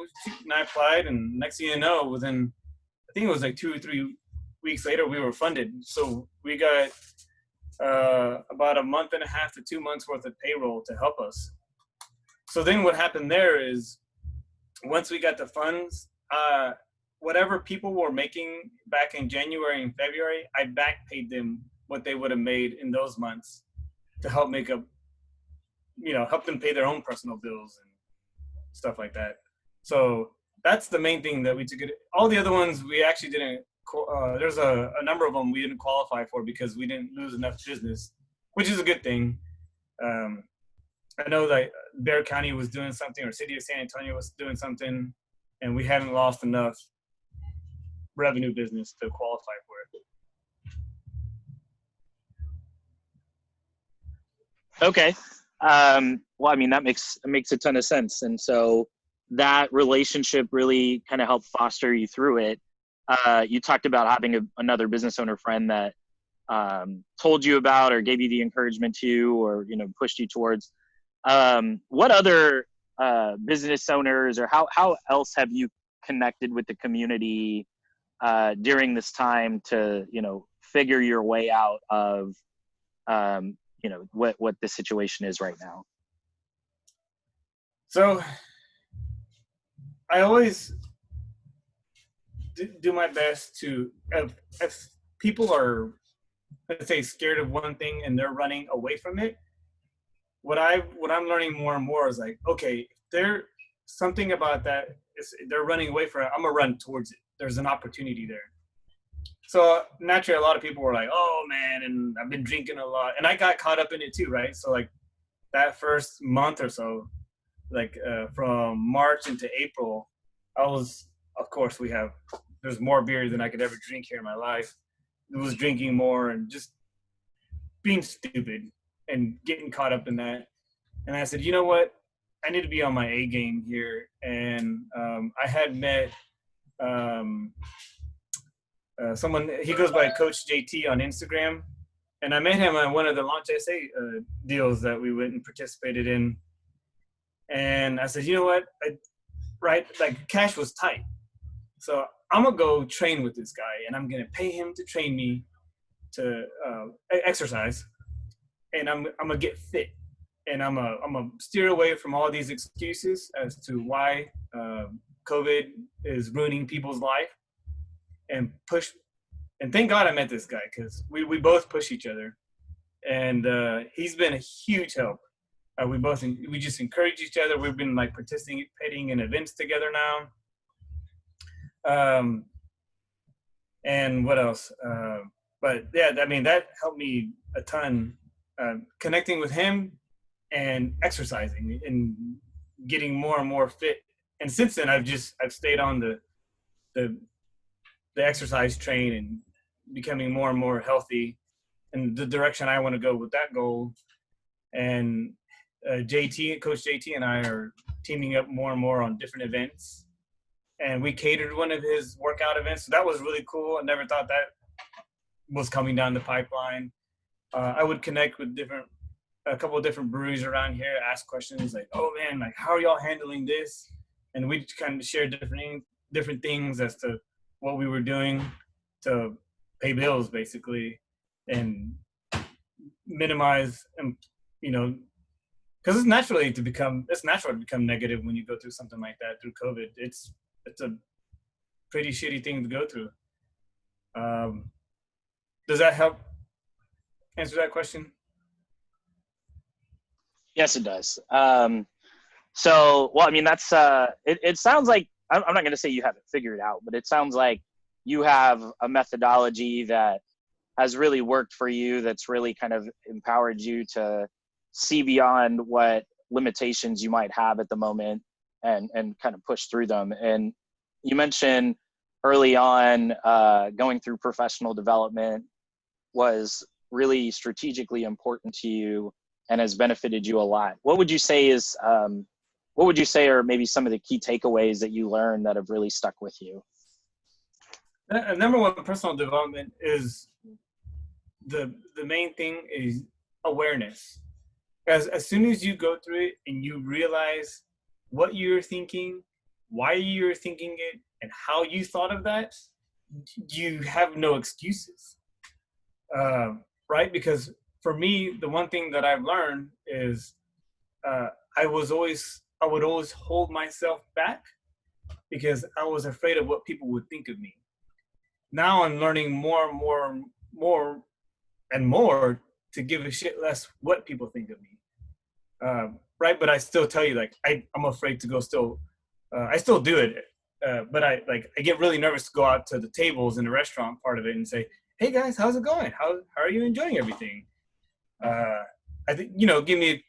And I applied, and next thing you know, within, I think it was like 2 or 3 weeks later, we were funded. So we got about a month and a half to 2 months worth of payroll to help us. So then what happened there is, once we got the funds, whatever people were making back in January and February, I back paid them what they would have made in those months to help make up, help them pay their own personal bills and stuff like that. So that's the main thing that we took it. All the other ones we actually didn't. There's a number of them we didn't qualify for because we didn't lose enough business, which is a good thing. I know that Bexar County was doing something, or City of San Antonio was doing something, and we hadn't lost enough revenue business to qualify for it. Okay. Well, that makes a ton of sense. And so that relationship really kind of helped foster you through it. You talked about having another business owner friend that told you about or gave you the encouragement to, or pushed you towards. What other business owners, or how else have you connected with the community during this time to figure your way out of what the situation is right now? So I always do my best to, if people are let's say, scared of one thing and they're running away from it, what I'm learning more and more is like, okay, there's something about that. They're running away from it. I'm gonna run towards it. There's an opportunity there. So naturally, a lot of people were like, "Oh man," and I've been drinking a lot, and I got caught up in it too, right? So like that first month or so, like from March into April, I was, of course, there's more beer than I could ever drink here in my life. I was drinking more and just being stupid and getting caught up in that. And I said, you know what? I need to be on my A game here. And I had met someone, he goes by Coach JT on Instagram. And I met him on one of the Launch SA deals that we went and participated in. And I said, you know what? Like cash was tight. So I'm going to go train with this guy and I'm going to pay him to train me to exercise. And I'm going to get fit. And I'm going to steer away from all these excuses as to why COVID is ruining people's life and push. And thank God I met this guy because we both push each other. And he's been a huge help. We just encourage each other. We've been like participating in events together now. And what else? But yeah, I mean, that helped me a ton, connecting with him and exercising and getting more and more fit. And since then, I've stayed on the exercise train and becoming more and more healthy in the direction I want to go with that goal. And Coach JT and I are teaming up more and more on different events. And we catered one of his workout events. So that was really cool. I never thought that was coming down the pipeline. I would connect with a couple of different breweries around here, ask questions like, oh man, like how are y'all handling this? And we kind of share different things as to what we were doing to pay bills basically and minimize, because it's natural to become negative when you go through something like that through COVID. It's a pretty shitty thing to go through. Does that help answer that question? Yes, it does. Well, I mean, that's, it sounds like, I'm not going to say you have it figured out, but it sounds like you have a methodology that has really worked for you, that's really kind of empowered you to see beyond what limitations you might have at the moment and kind of push through them. And you mentioned early on going through professional development was really strategically important to you and has benefited you a lot. What would you say are maybe some of the key takeaways that you learned that have really stuck with you? Number one, personal development is the main thing is awareness. As soon as you go through it and you realize what you're thinking, why you're thinking it, and how you thought of that, you have no excuses, right? Because for me, the one thing that I've learned is I would always hold myself back because I was afraid of what people would think of me. Now I'm learning more and more to give a shit less what people think of me. Right? But I still tell you, like, I'm afraid to go I still do it. But I get really nervous to go out to the tables in the restaurant part of it and say, hey guys, how's it going? How are you enjoying everything? I think, give me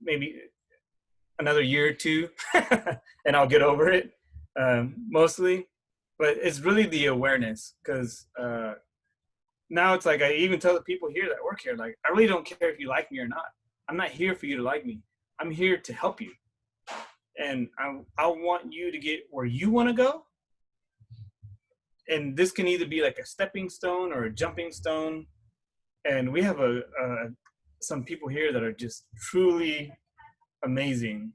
maybe another year or two and I'll get over it, mostly. But it's really the awareness, because now it's like I even tell the people here that work here, like, I really don't care if you like me or not. I'm not here for you to like me. I'm here to help you. And I want you to get where you want to go. And this can either be like a stepping stone or a jumping stone. And we have some people here that are just truly amazing.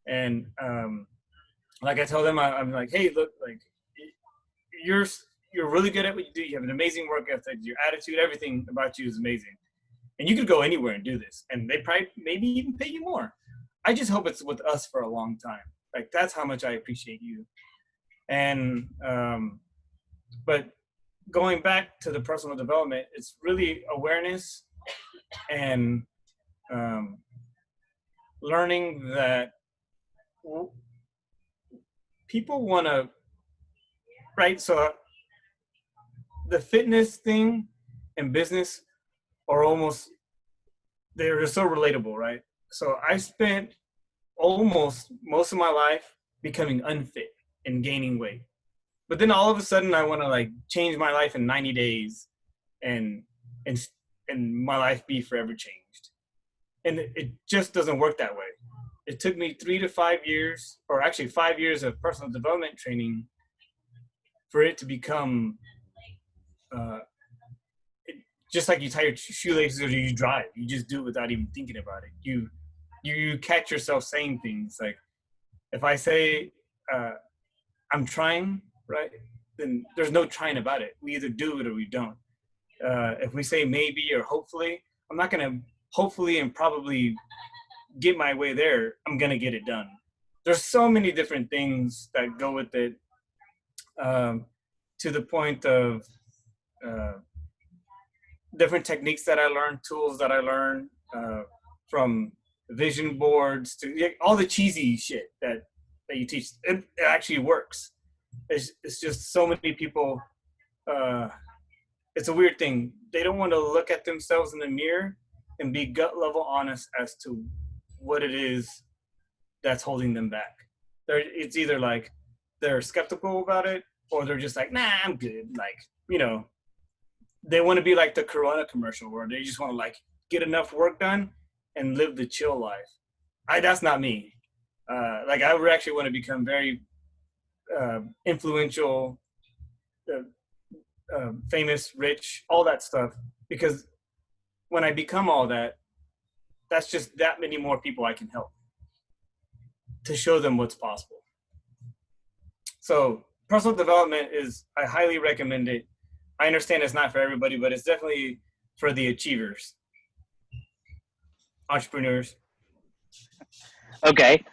And like I tell them, I'm like, hey, look, like, you're really good at what you do. You have an amazing work ethic. Your attitude, everything about you is amazing. And you could go anywhere and do this. And they probably maybe even pay you more. I just hope it's with us for a long time. Like, that's how much I appreciate you. And, but going back to the personal development, it's really awareness and learning that people want to, right? So the fitness thing and business are almost, they're so relatable, right? So I spent almost most of my life becoming unfit and gaining weight. But then all of a sudden I want to like change my life in 90 days and and and my life be forever changed. And it just doesn't work that way. It took me 3 to 5 years, or actually 5 years of personal development training for it to become uh, just like you tie your shoelaces or you drive. You just do it without even thinking about it. You catch yourself saying things like, if I say I'm trying, right, then there's no trying about it. We either do it or we don't. If we say maybe or hopefully, I'm not going to hopefully and probably get my way there. I'm going to get it done. There's so many different things that go with it, to the point of different techniques that I learned, tools that I learned, from vision boards to all the cheesy shit that you teach. It actually works. It's just so many people, it's a weird thing. They don't want to look at themselves in the mirror and be gut level honest as to what it is that's holding them back. It's either like they're skeptical about it or they're just like, nah, I'm good. Like, they want to be like the Corona commercial where they just want to like get enough work done and live the chill life. That's not me. Like I would actually want to become very influential, famous, rich, all that stuff. Because when I become all that, that's just that many more people I can help to show them what's possible. So personal development I highly recommend it. I understand it's not for everybody, but it's definitely for the achievers, entrepreneurs. Okay.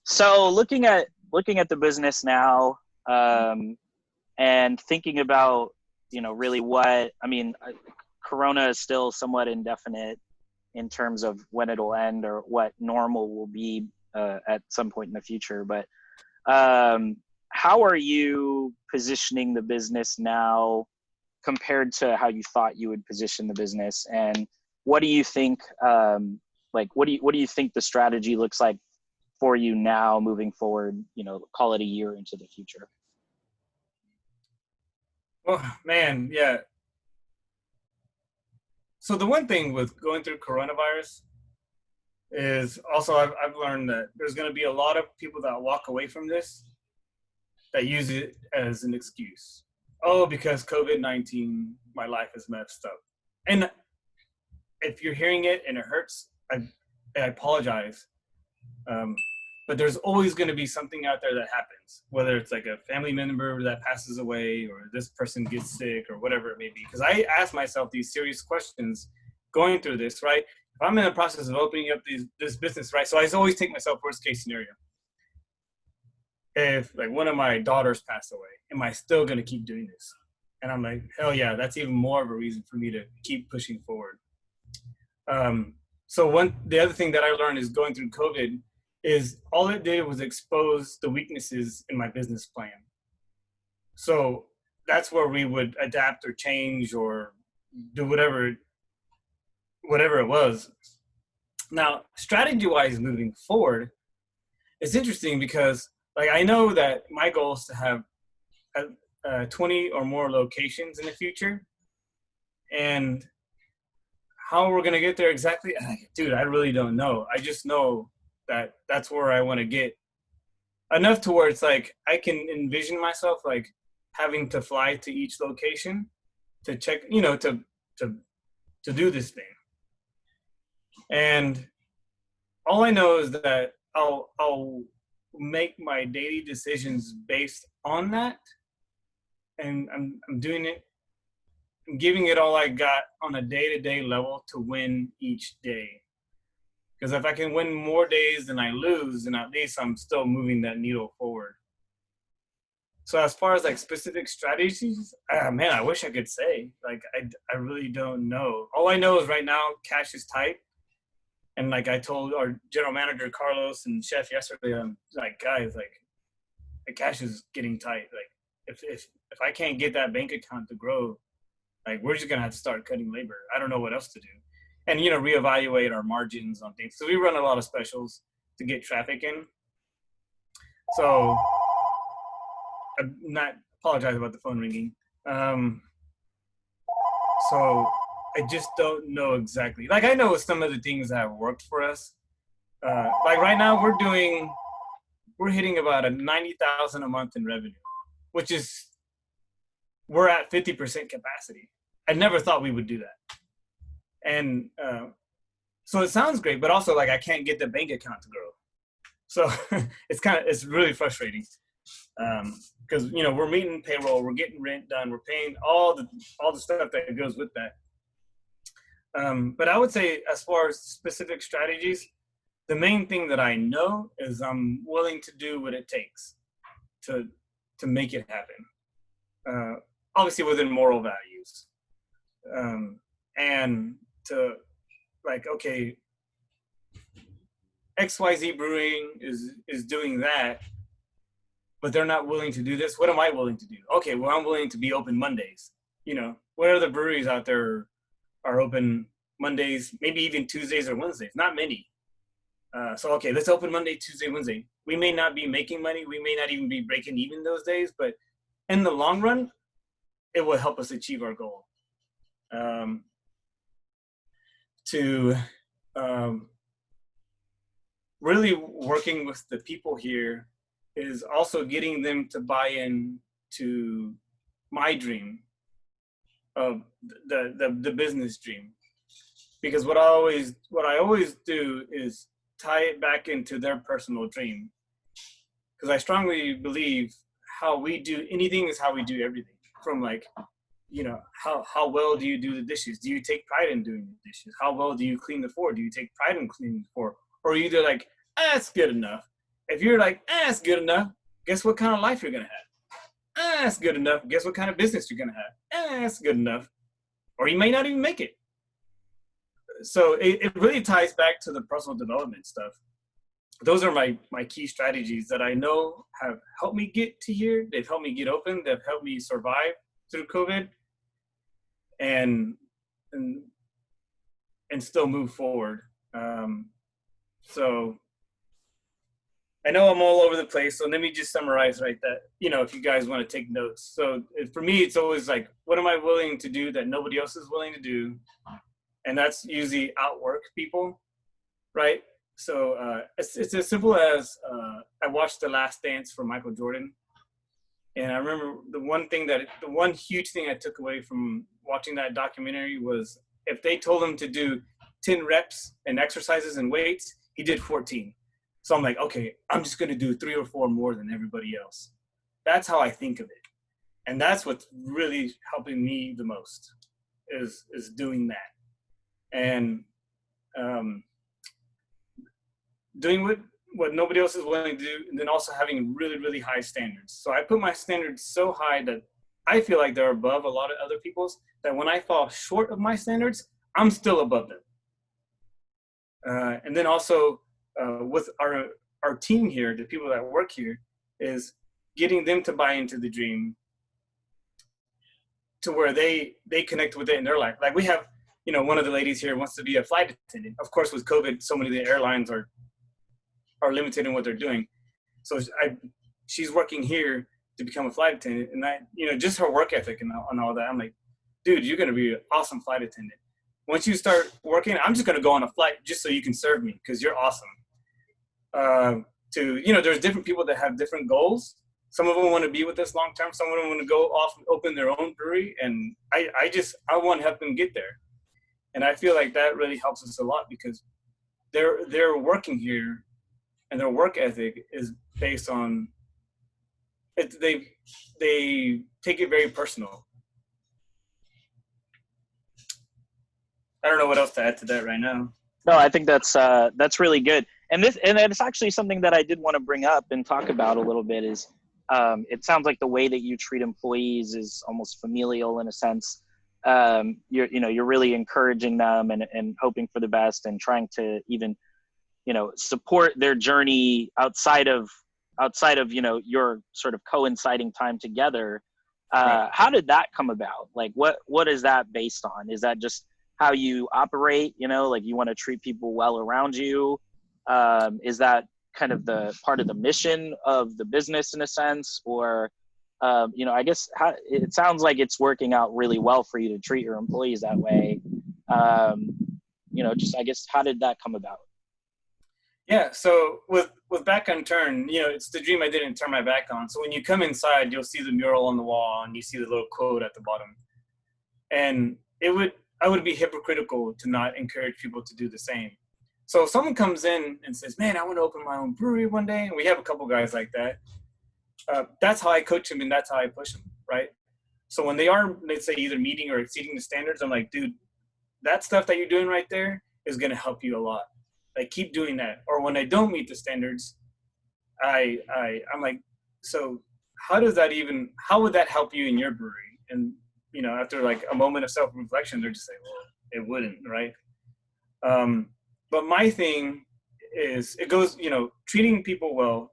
So looking at the business now, and thinking about, really Corona is still somewhat indefinite in terms of when it'll end or what normal will be at some point in the future. But how are you positioning the business now compared to how you thought you would position the business? And what do you think, what do you think the strategy looks like for you now moving forward, call it a year into the future? Oh, man, yeah. So the one thing with going through coronavirus is also I've learned that there's going to be a lot of people that walk away from this that use it as an excuse. Oh, because COVID-19, my life is messed up. And if you're hearing it and it hurts, I apologize. But there's always going to be something out there that happens, whether it's like a family member that passes away or this person gets sick or whatever it may be. Because I ask myself these serious questions going through this, right? If I'm in the process of opening up this business, right? So I always take myself worst case scenario. If like one of my daughters passed away, am I still going to keep doing this? And I'm like, hell yeah, that's even more of a reason for me to keep pushing forward. So the other thing that I learned is going through COVID is all it did was expose the weaknesses in my business plan. So that's where we would adapt or change or do whatever it was. Now, strategy-wise moving forward, it's interesting because like I know that my goal is to have 20 or more locations in the future. And how we're going to get there exactly, dude, I really don't know. I just know that that's where I want to get enough to where it's like I can envision myself like having to fly to each location to check, to do this thing. And all I know is that I'll make my daily decisions based on that. And I'm doing it. I'm giving it all I got on a day-to-day level to win each day. Because if I can win more days than I lose, then at least I'm still moving that needle forward. So as far as like specific strategies, man, I wish I could say. Like I really don't know. All I know is right now cash is tight, and like I told our general manager Carlos and chef yesterday, I'm like, guys, like the cash is getting tight. Like if I can't get that bank account to grow, like we're just gonna have to start cutting labor. I don't know what else to do, and reevaluate our margins on things. So we run a lot of specials to get traffic in. So I'm not apologize about the phone ringing. So I just don't know exactly. Like I know some of the things that have worked for us. Like right now we're hitting about a 90,000 a month in revenue, which is we're at 50% capacity. I never thought we would do that. And so it sounds great, but also like I can't get the bank account to grow. So it's really frustrating. Because we're meeting payroll, we're getting rent done, we're paying all the stuff that goes with that. But I would say as far as specific strategies, the main thing that I know is I'm willing to do what it takes to make it happen. Obviously within moral values, and to like, okay, XYZ Brewing is doing that, but they're not willing to do this. What am I willing to do? Okay, well, I'm willing to be open Mondays. What other breweries out there are open Mondays, maybe even Tuesdays or Wednesdays? Not many. So, okay, let's open Monday, Tuesday, Wednesday. We may not be making money. We may not even be breaking even those days, but in the long run, it will help us achieve our goal. Really working with the people here is also getting them to buy in to my dream of the business dream. Because what I always do is tie it back into their personal dream. Because I strongly believe how we do anything is how we do everything. From like, how well do you do the dishes? Do you take pride in doing the dishes? How well do you clean the floor? Do you take pride in cleaning the floor? Or either like, that's good enough. If you're like, that's good enough, guess what kind of life you're gonna have? That's good enough. Guess what kind of business you're gonna have? That's good enough. Or you may not even make it. So it really ties back to the personal development stuff. Those are my key strategies that I know have helped me get to here. They've helped me get open. They've helped me survive through COVID and still move forward. So I know I'm all over the place, so let me just summarize that, if you guys want to take notes. So for me, it's always like, what am I willing to do that nobody else is willing to do? And that's usually outwork people, right? So it's as simple as I watched The Last Dance from Michael Jordan. And I remember the one huge thing I took away from watching that documentary was if they told him to do 10 reps and exercises and weights, he did 14. So I'm like, okay, I'm just going to do 3 or 4 more than everybody else. That's how I think of it. And that's what's really helping me the most is doing that. And doing what nobody else is willing to do, and then also having really, really high standards. So I put my standards so high that I feel like they're above a lot of other people's, that when I fall short of my standards, I'm still above them. And then also with our team here, the people that work here, is getting them to buy into the dream to where they connect with it in their life. Like we have, one of the ladies here wants to be a flight attendant. Of course, with COVID, so many of the airlines are limited in what they're doing. So she's working here to become a flight attendant. And just her work ethic and all that, I'm like, dude, you're going to be an awesome flight attendant. Once you start working, I'm just going to go on a flight just so you can serve me because you're awesome. There's different people that have different goals. Some of them want to be with us long term. Some of them want to go off and open their own brewery. And I want to help them get there. And I feel like that really helps us a lot because they're working here and their work ethic is based on it. They take it very personal. I don't know what else to add to that right now. No, I think that's really good. And it's actually something that I did want to bring up and talk about a little bit is It sounds like the way that you treat employees is almost familial in a sense. You're really encouraging them and hoping for the best and trying to even, support their journey outside of, your sort of coinciding time together. Right. How did that come about? Like, what is that based on? Is that just how you operate? Like you want to treat people well around you? Is that kind of the part of the mission of the business in a sense? Or, I guess it sounds like it's working out really well for you to treat your employees that way. Just, I guess, how did that come about? Yeah, so with back Unturned, it's the dream I didn't turn my back on. So when you come inside, you'll see the mural on the wall and you see the little quote at the bottom. And I would be hypocritical to not encourage people to do the same. So if someone comes in and says, man, I want to open my own brewery one day, and we have a couple guys like that, that's how I coach them and that's how I push them, right? So when they are, let's say, either meeting or exceeding the standards, I'm like, dude, that stuff that you're doing right there is going to help you a lot. Like, keep doing that. Or when I don't meet the standards, I'm like, so how would that help you in your brewery? And, after like a moment of self-reflection, they're just like, well, it wouldn't, right? But my thing is, it goes, treating people well.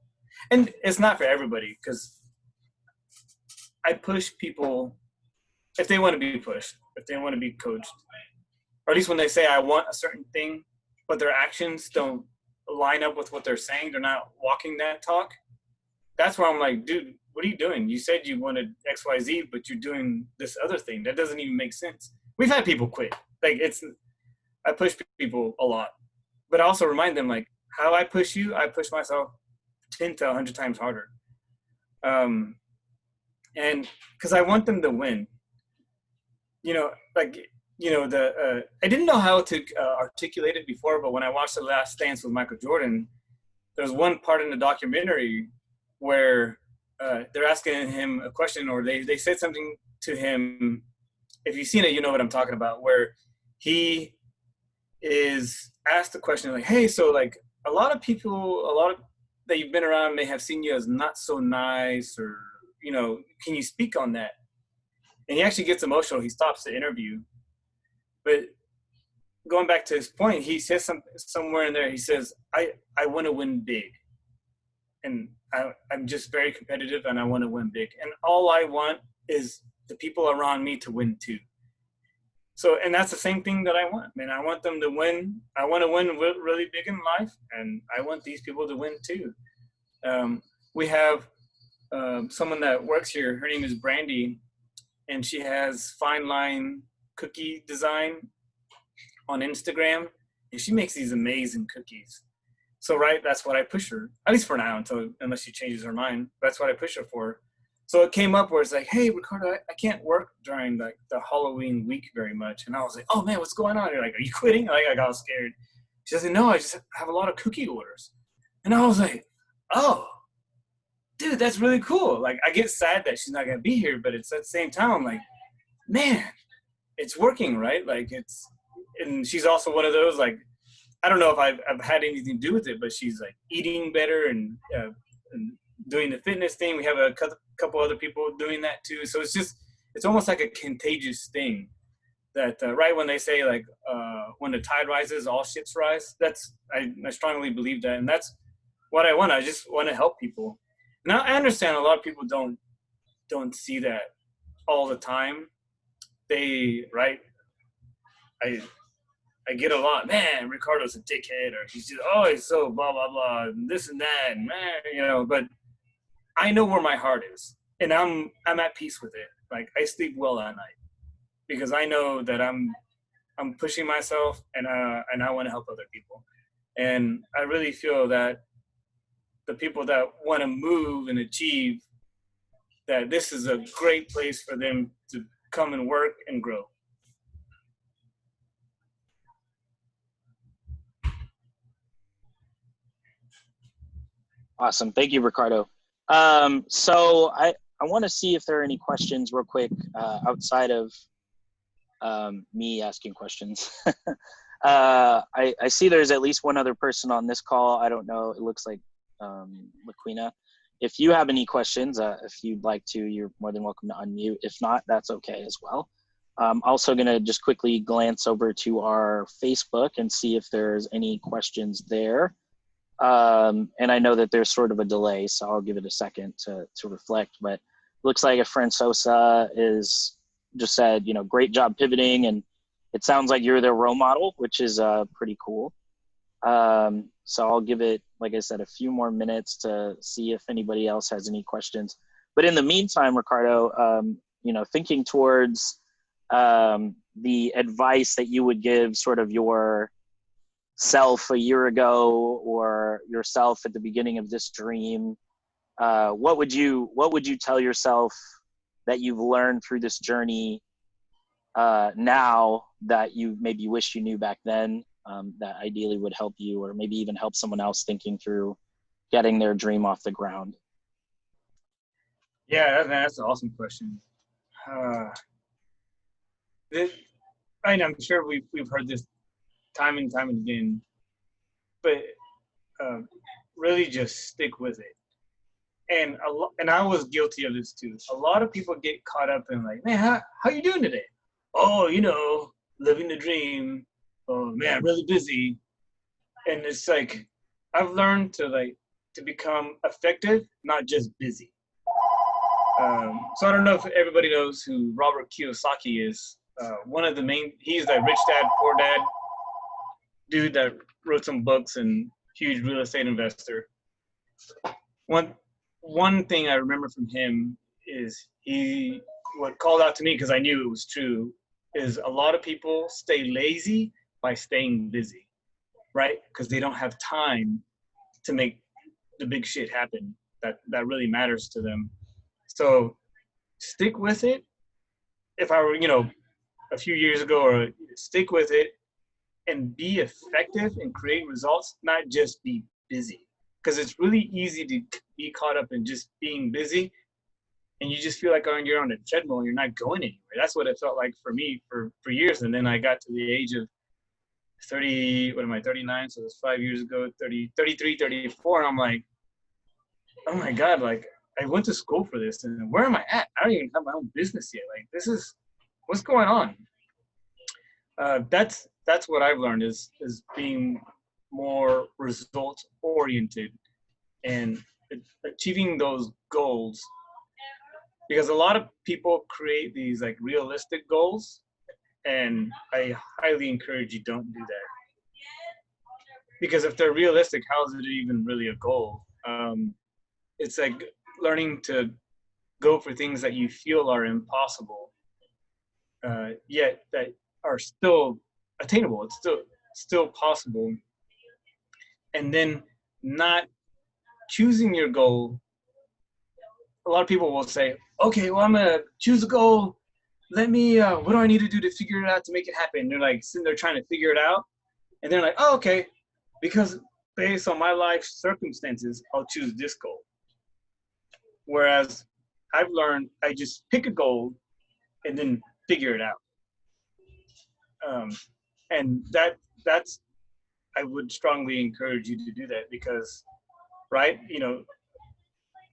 And it's not for everybody, because I push people if they want to be pushed, if they want to be coached. Or at least when they say, I want a certain thing, but their actions don't line up with what they're saying, they're not walking that talk, that's where I'm like, dude, what are you doing? You said you wanted XYZ, but you're doing this other thing. That doesn't even make sense. We've had people quit. Like, I push people a lot. But I also remind them, like, how I push you, I push myself 10 to 100 times harder. And because I want them to win. I didn't know how to articulate it before, but when I watched The Last Dance with Michael Jordan, there's one part in the documentary where they're asking him a question, or they said something to him. If you've seen it, you know what I'm talking about, where he is asked the question like, hey, so like a lot of that you've been around may have seen you as not so nice, or, can you speak on that? And he actually gets emotional. He stops the interview. But going back to his point, he says somewhere in there, he says, I want to win big. And I'm just very competitive and I want to win big. And all I want is the people around me to win too. So, and that's the same thing that I want, man. I want them to win. I want to win really big in life. And I want these people to win too. We have someone that works here. Her name is Brandy. And she has Fine Line cookie design on Instagram, and she makes these amazing cookies. So, right, that's what I push her, at least for now, unless she changes her mind. That's what I push her for. So it came up where it's like, hey, Ricardo, I can't work during like the Halloween week very much. And I was like, oh man, what's going on? You're like, are you quitting? Like, I got scared. She said, no, I just have a lot of cookie orders. And I was like, oh, dude, that's really cool. Like, I get sad that she's not gonna be here, but it's at the same time, I'm like, man, it's working, right? Like, and she's also one of those, like, I don't know if I've had anything to do with it, but she's like eating better and doing the fitness thing. We have a couple other people doing that too. So it's almost like a contagious thing that right when they say like, when the tide rises, all ships rise. I strongly believe that. And that's what I want. I just want to help people. Now I understand a lot of people don't see that all the time. I get a lot, man, Ricardo's a dickhead, or he's just always so blah, blah, blah, and this and that, and man, but I know where my heart is, and I'm at peace with it. Like, I sleep well at night because I know that I'm pushing myself, and I want to help other people. And I really feel that the people that want to move and achieve, that this is a great place for them to come and work and grow. Awesome. Thank you, Ricardo. So I want to see if there are any questions real quick outside of me asking questions. I see there's at least one other person on this call. I don't know. It looks like Laquina. if you have any questions, if you'd like to, you're more than welcome to unmute. If not, that's okay as well. I'm also going to just quickly glance over to our Facebook and see if there's any questions there. And I know that there's sort of a delay, so I'll give it a second to reflect. But looks like a friend Sosa is just said, you know, great job pivoting, and it sounds like you're their role model, which is pretty cool. So I'll give it, like I said, a few more minutes to see if anybody else has any questions. But in the meantime, Ricardo, you know, thinking towards the advice that you would give sort of your self a year ago or yourself at the beginning of this dream, what would you tell yourself that you've learned through this journey now that you maybe wish you knew back then, that ideally would help you, or maybe even help someone else thinking through getting their dream off the ground? Yeah, that's an awesome question. I'm sure we've heard this time and time again, but really just stick with it. And I was guilty of this too. A lot of people get caught up in like, man, how you doing today? Oh, you know, living the dream. Oh man, really busy. And it's like, I've learned to become effective, not just busy. So I don't know if everybody knows who Robert Kiyosaki is. One of the main, he's the Rich Dad, Poor Dad dude that wrote some books and huge real estate investor. One thing I remember from him is what called out to me, because I knew it was true, is a lot of people stay lazy by staying busy, right? Because they don't have time to make the big shit happen that really matters to them. So stick with it. If I were, you know, a few years ago, or stick with it and be effective and create results, not just be busy. Because it's really easy to be caught up in just being busy, and you just feel like you're on a treadmill and you're not going anywhere. That's what it felt like for me for years. And then I got to the age of 30, 39? So it was 5 years ago, 30, 33, 34. And I'm like, oh my God, like I went to school for this, and where am I at? I don't even have my own business yet. Like, this is, what's going on? That's what I've learned is being more result oriented and achieving those goals, because a lot of people create these like realistic goals, and I highly encourage you don't do that, because if they're realistic, how is it even really a goal? It's like learning to go for things that you feel are impossible, yet that are still attainable. It's still possible. And then not choosing your goal. A lot of people will say, okay, well, I'm going to choose a goal. Let me, what do I need to do to figure it out to make it happen? They're like sitting there trying to figure it out. And they're like, oh, okay, because based on my life circumstances, I'll choose this goal. Whereas I've learned I just pick a goal and then figure it out. And that's, I would strongly encourage you to do that, because, right, you know,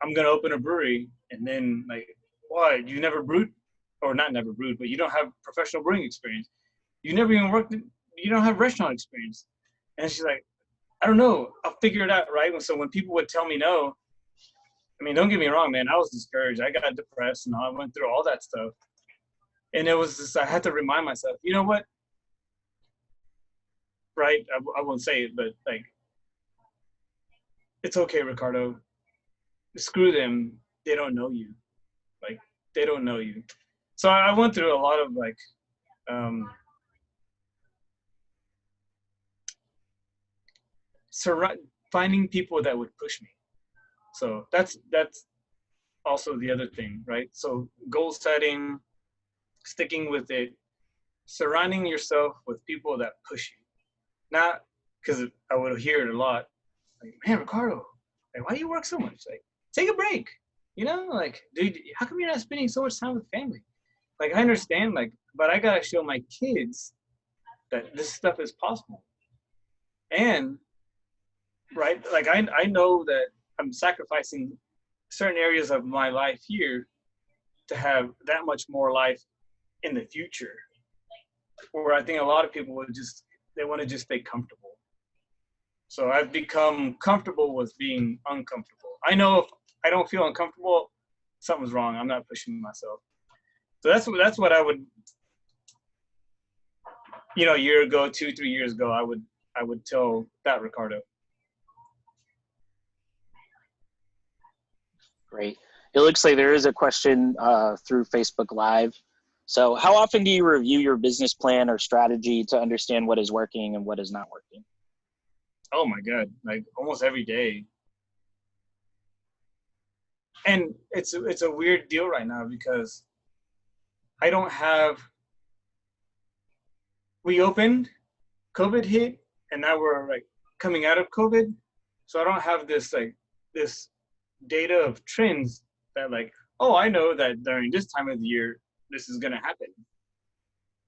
I'm going to open a brewery, and then like, why? You never brewed, or not never brewed, but you don't have professional brewing experience. You never even worked, you don't have restaurant experience. And she's like, I don't know, I'll figure it out, right? And so when people would tell me no, I mean, don't get me wrong, man, I was discouraged. I got depressed, and I went through all that stuff. And it was just, I had to remind myself, you know what? Right? I won't say it, but like, it's okay, Ricardo. Screw them. They don't know you. Like, they don't know you. So I went through a lot of like, finding people that would push me. So that's also the other thing, right? So goal setting, sticking with it, surrounding yourself with people that push you. Not because I would hear it a lot, like, man, Ricardo, like, why do you work so much? Like, take a break, you know? Like, dude, how come you're not spending so much time with family? Like, I understand, like, but I gotta show my kids that this stuff is possible. And, right, like, I know that I'm sacrificing certain areas of my life here to have that much more life in the future, where I think a lot of people they want to just stay comfortable. So I've become comfortable with being uncomfortable. I know if I don't feel uncomfortable, something's wrong. I'm not pushing myself. So that's what I would, a year ago, 2-3 years ago, I would tell that Ricardo. Great. It looks like there is a question through Facebook Live. So how often do you review your business plan or strategy to understand what is working and what is not working? Oh my God, like almost every day. And it's a weird deal right now because we opened, COVID hit, and now we're like coming out of COVID. So I don't have this data of trends that like, oh, I know that during this time of the year, this is gonna happen.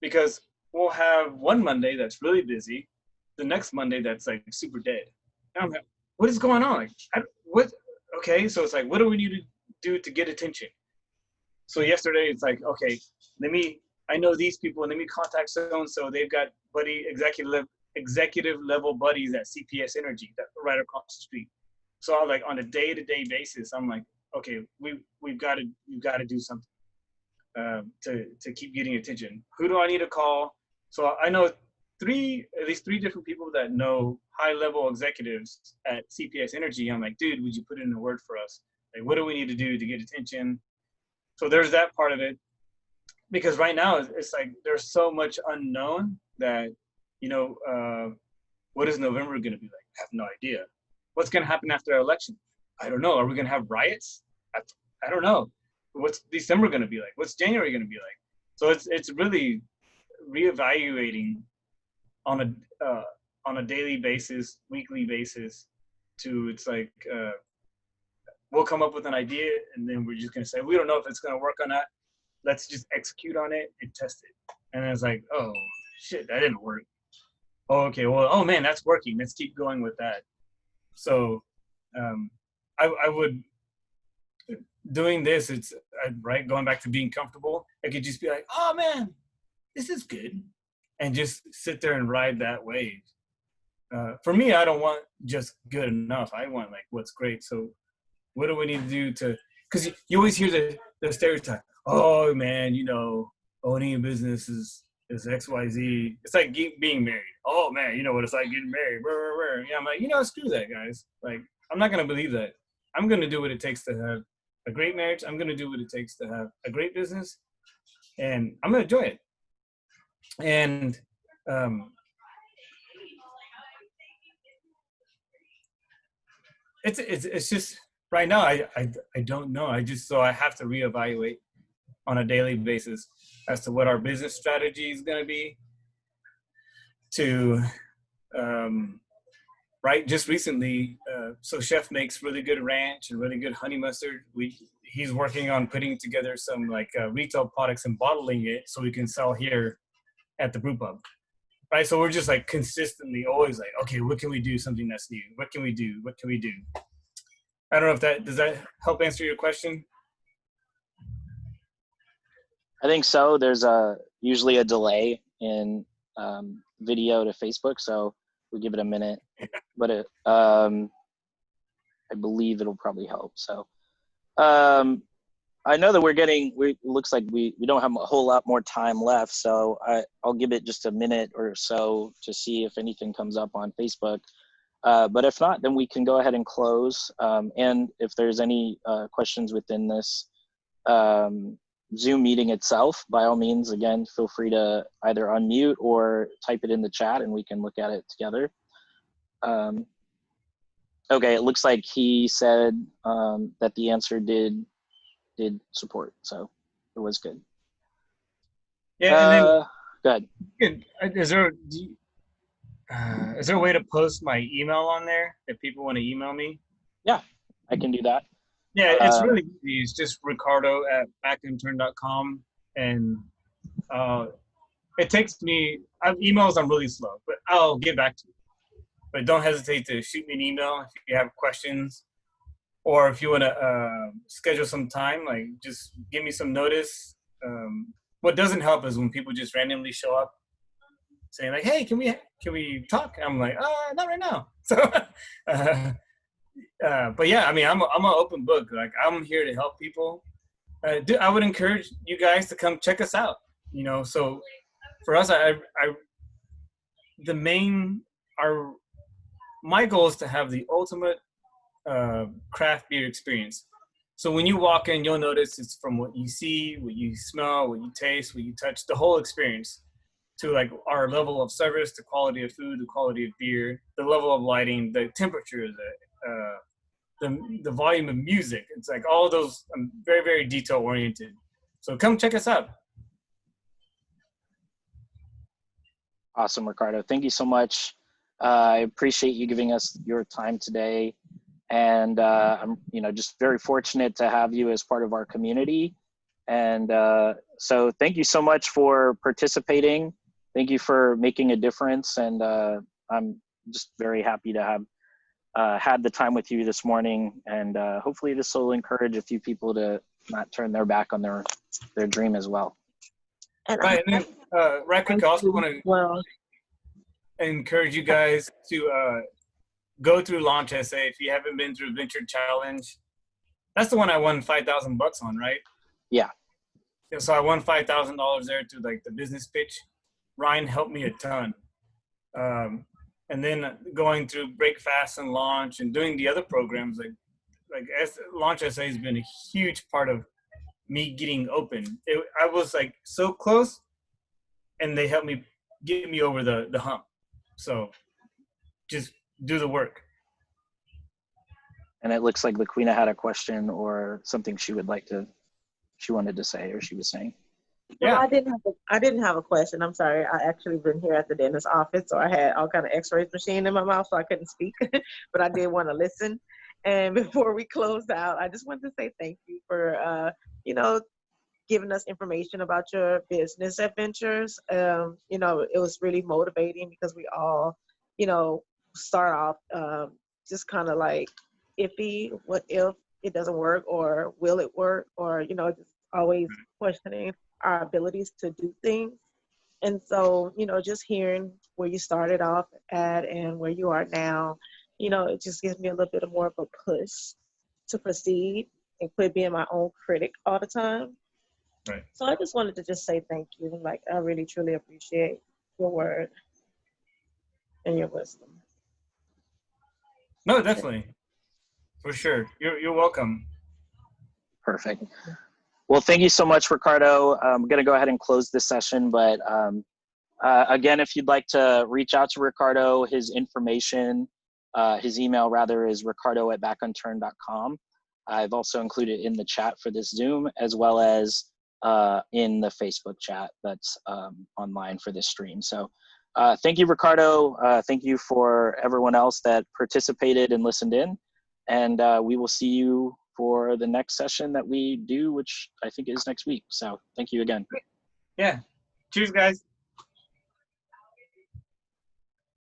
Because we'll have one Monday that's really busy, the next Monday that's like super dead. And I'm like, what is going on? Like, okay, so it's like, what do we need to do to get attention? So yesterday it's like, okay, I know these people, and let me contact so-and-so. They've got executive level buddies at CPS Energy that are right across the street. So I was like, on a day-to-day basis, I'm like, okay, we've got to do something to keep getting attention. Who do I need to call? So I know at least three different people that know high-level executives at CPS Energy. I'm like, dude, would you put in a word for us? Like, what do we need to do to get attention? So there's that part of it. Because right now it's like there's so much unknown that, what is November going to be like? I have no idea. What's going to happen after our election? I don't know. Are we going to have riots? I don't know. What's December going to be like? What's January going to be like? So it's really reevaluating on a daily basis, weekly basis. It's like we'll come up with an idea, and then we're just going to say, we don't know if it's going to work or not. Let's just execute on it and test it. And it's like, oh shit, that didn't work. Oh, okay, well, oh man, that's working. Let's keep going with that. So I would, doing this, it's right, going back to being comfortable, I could just be like, oh man, this is good. And just sit there and ride that wave. For me, I don't want just good enough. I want like what's great. So what do we need to do because you always hear the stereotype. Oh man, owning a business is XYZ. It's like being married. Oh man, you know what it's like getting married. Yeah, I'm like, screw that, guys. Like, I'm not gonna believe that. I'm gonna do what it takes to have a great marriage. I'm gonna do what it takes to have a great business, and I'm gonna enjoy it. And it's just right now. I don't know. I have to reevaluate on a daily basis as to what our business strategy is going to be right. Just recently, so Chef makes really good ranch and really good honey mustard. He's working on putting together some like retail products and bottling it so we can sell here at the brew pub. Right. So we're just like consistently always like, okay, what can we do? Something that's new. What can we do? What can we do? I don't know if does that help answer your question? I think so. There's usually a delay in video to Facebook, so we'll give it a minute. But I believe it'll probably help. So I know that it looks like we don't have a whole lot more time left, so I'll give it just a minute or so to see if anything comes up on Facebook. But if not, then we can go ahead and close. And if there's any questions within this Zoom meeting itself, by all means, again, feel free to either unmute or type it in the chat and we can look at it together. Okay, it looks like he said that the answer did support, so it was good. Yeah, and then go ahead. Is there a way to post my email on there if people want to email me? Yeah, I can do that. Yeah, it's really easy. It's just Ricardo at backunturned.com, and it takes me. Emails I'm really slow, but I'll get back to you. But don't hesitate to shoot me an email if you have questions. or if you want to schedule some time, like just give me some notice. What doesn't help is when people just randomly show up saying like, "Hey, can we talk?" I'm like, not right now. So, but yeah, I mean, I'm an open book. Like, I'm here to help people. I would encourage you guys to come check us out. You know, so for us, my goal is to have the ultimate craft beer experience. So when you walk in, you'll notice it's from what you see, what you smell, what you taste, what you touch, the whole experience, to like our level of service, the quality of food, the quality of beer, the level of lighting, the temperature, the volume of music. It's like all those. I'm very, very detail oriented. So come check us out. Awesome, Ricardo. Thank you so much. I appreciate you giving us your time today. And I'm, just very fortunate to have you as part of our community. And so thank you so much for participating. Thank you for making a difference. And I'm just very happy to have had the time with you this morning. And hopefully this will encourage a few people to not turn their back on their dream as well. And right, and then right quick, I also want to encourage you guys to go through Launch SA. If you haven't been through Venture Challenge, that's the one I won $5,000 on, right? Yeah. So I won $5,000 there through like the business pitch. Ryan helped me a ton. And then going through Break Fast and Launch and doing the other programs, Launch SA has been a huge part of me getting open. I was like so close, and they helped me get me over the hump. So just do the work. And it looks like Laquina had a question or something she wanted to say, or she was saying. Yeah, well, I didn't have a question. I'm sorry. I actually been here at the dentist's office, so I had all kind of X-ray machine in my mouth, so I couldn't speak. But I did want to listen. And before we closed out, I just wanted to say thank you for giving us information about your business adventures. It was really motivating because we all, start off just kind of like iffy. What if it doesn't work, or will it work, or just always questioning our abilities to do things. And so, just hearing where you started off at and where you are now, it just gives me a little bit more of a push to proceed and quit being my own critic all the time. Right. So I just wanted to just say thank you. Like, I really, truly appreciate your word and your wisdom. No, definitely. For sure. You're welcome. Perfect. Well, thank you so much, Ricardo. I'm going to go ahead and close this session, but again, if you'd like to reach out to Ricardo, his information, his email rather, is ricardo@backunturned.com. I've also included in the chat for this Zoom, as well as in the Facebook chat that's online for this stream. So thank you, Ricardo. Thank you for everyone else that participated and listened in. And we will see you for the next session that we do, which I think is next week. So thank you again. Yeah. Cheers, guys.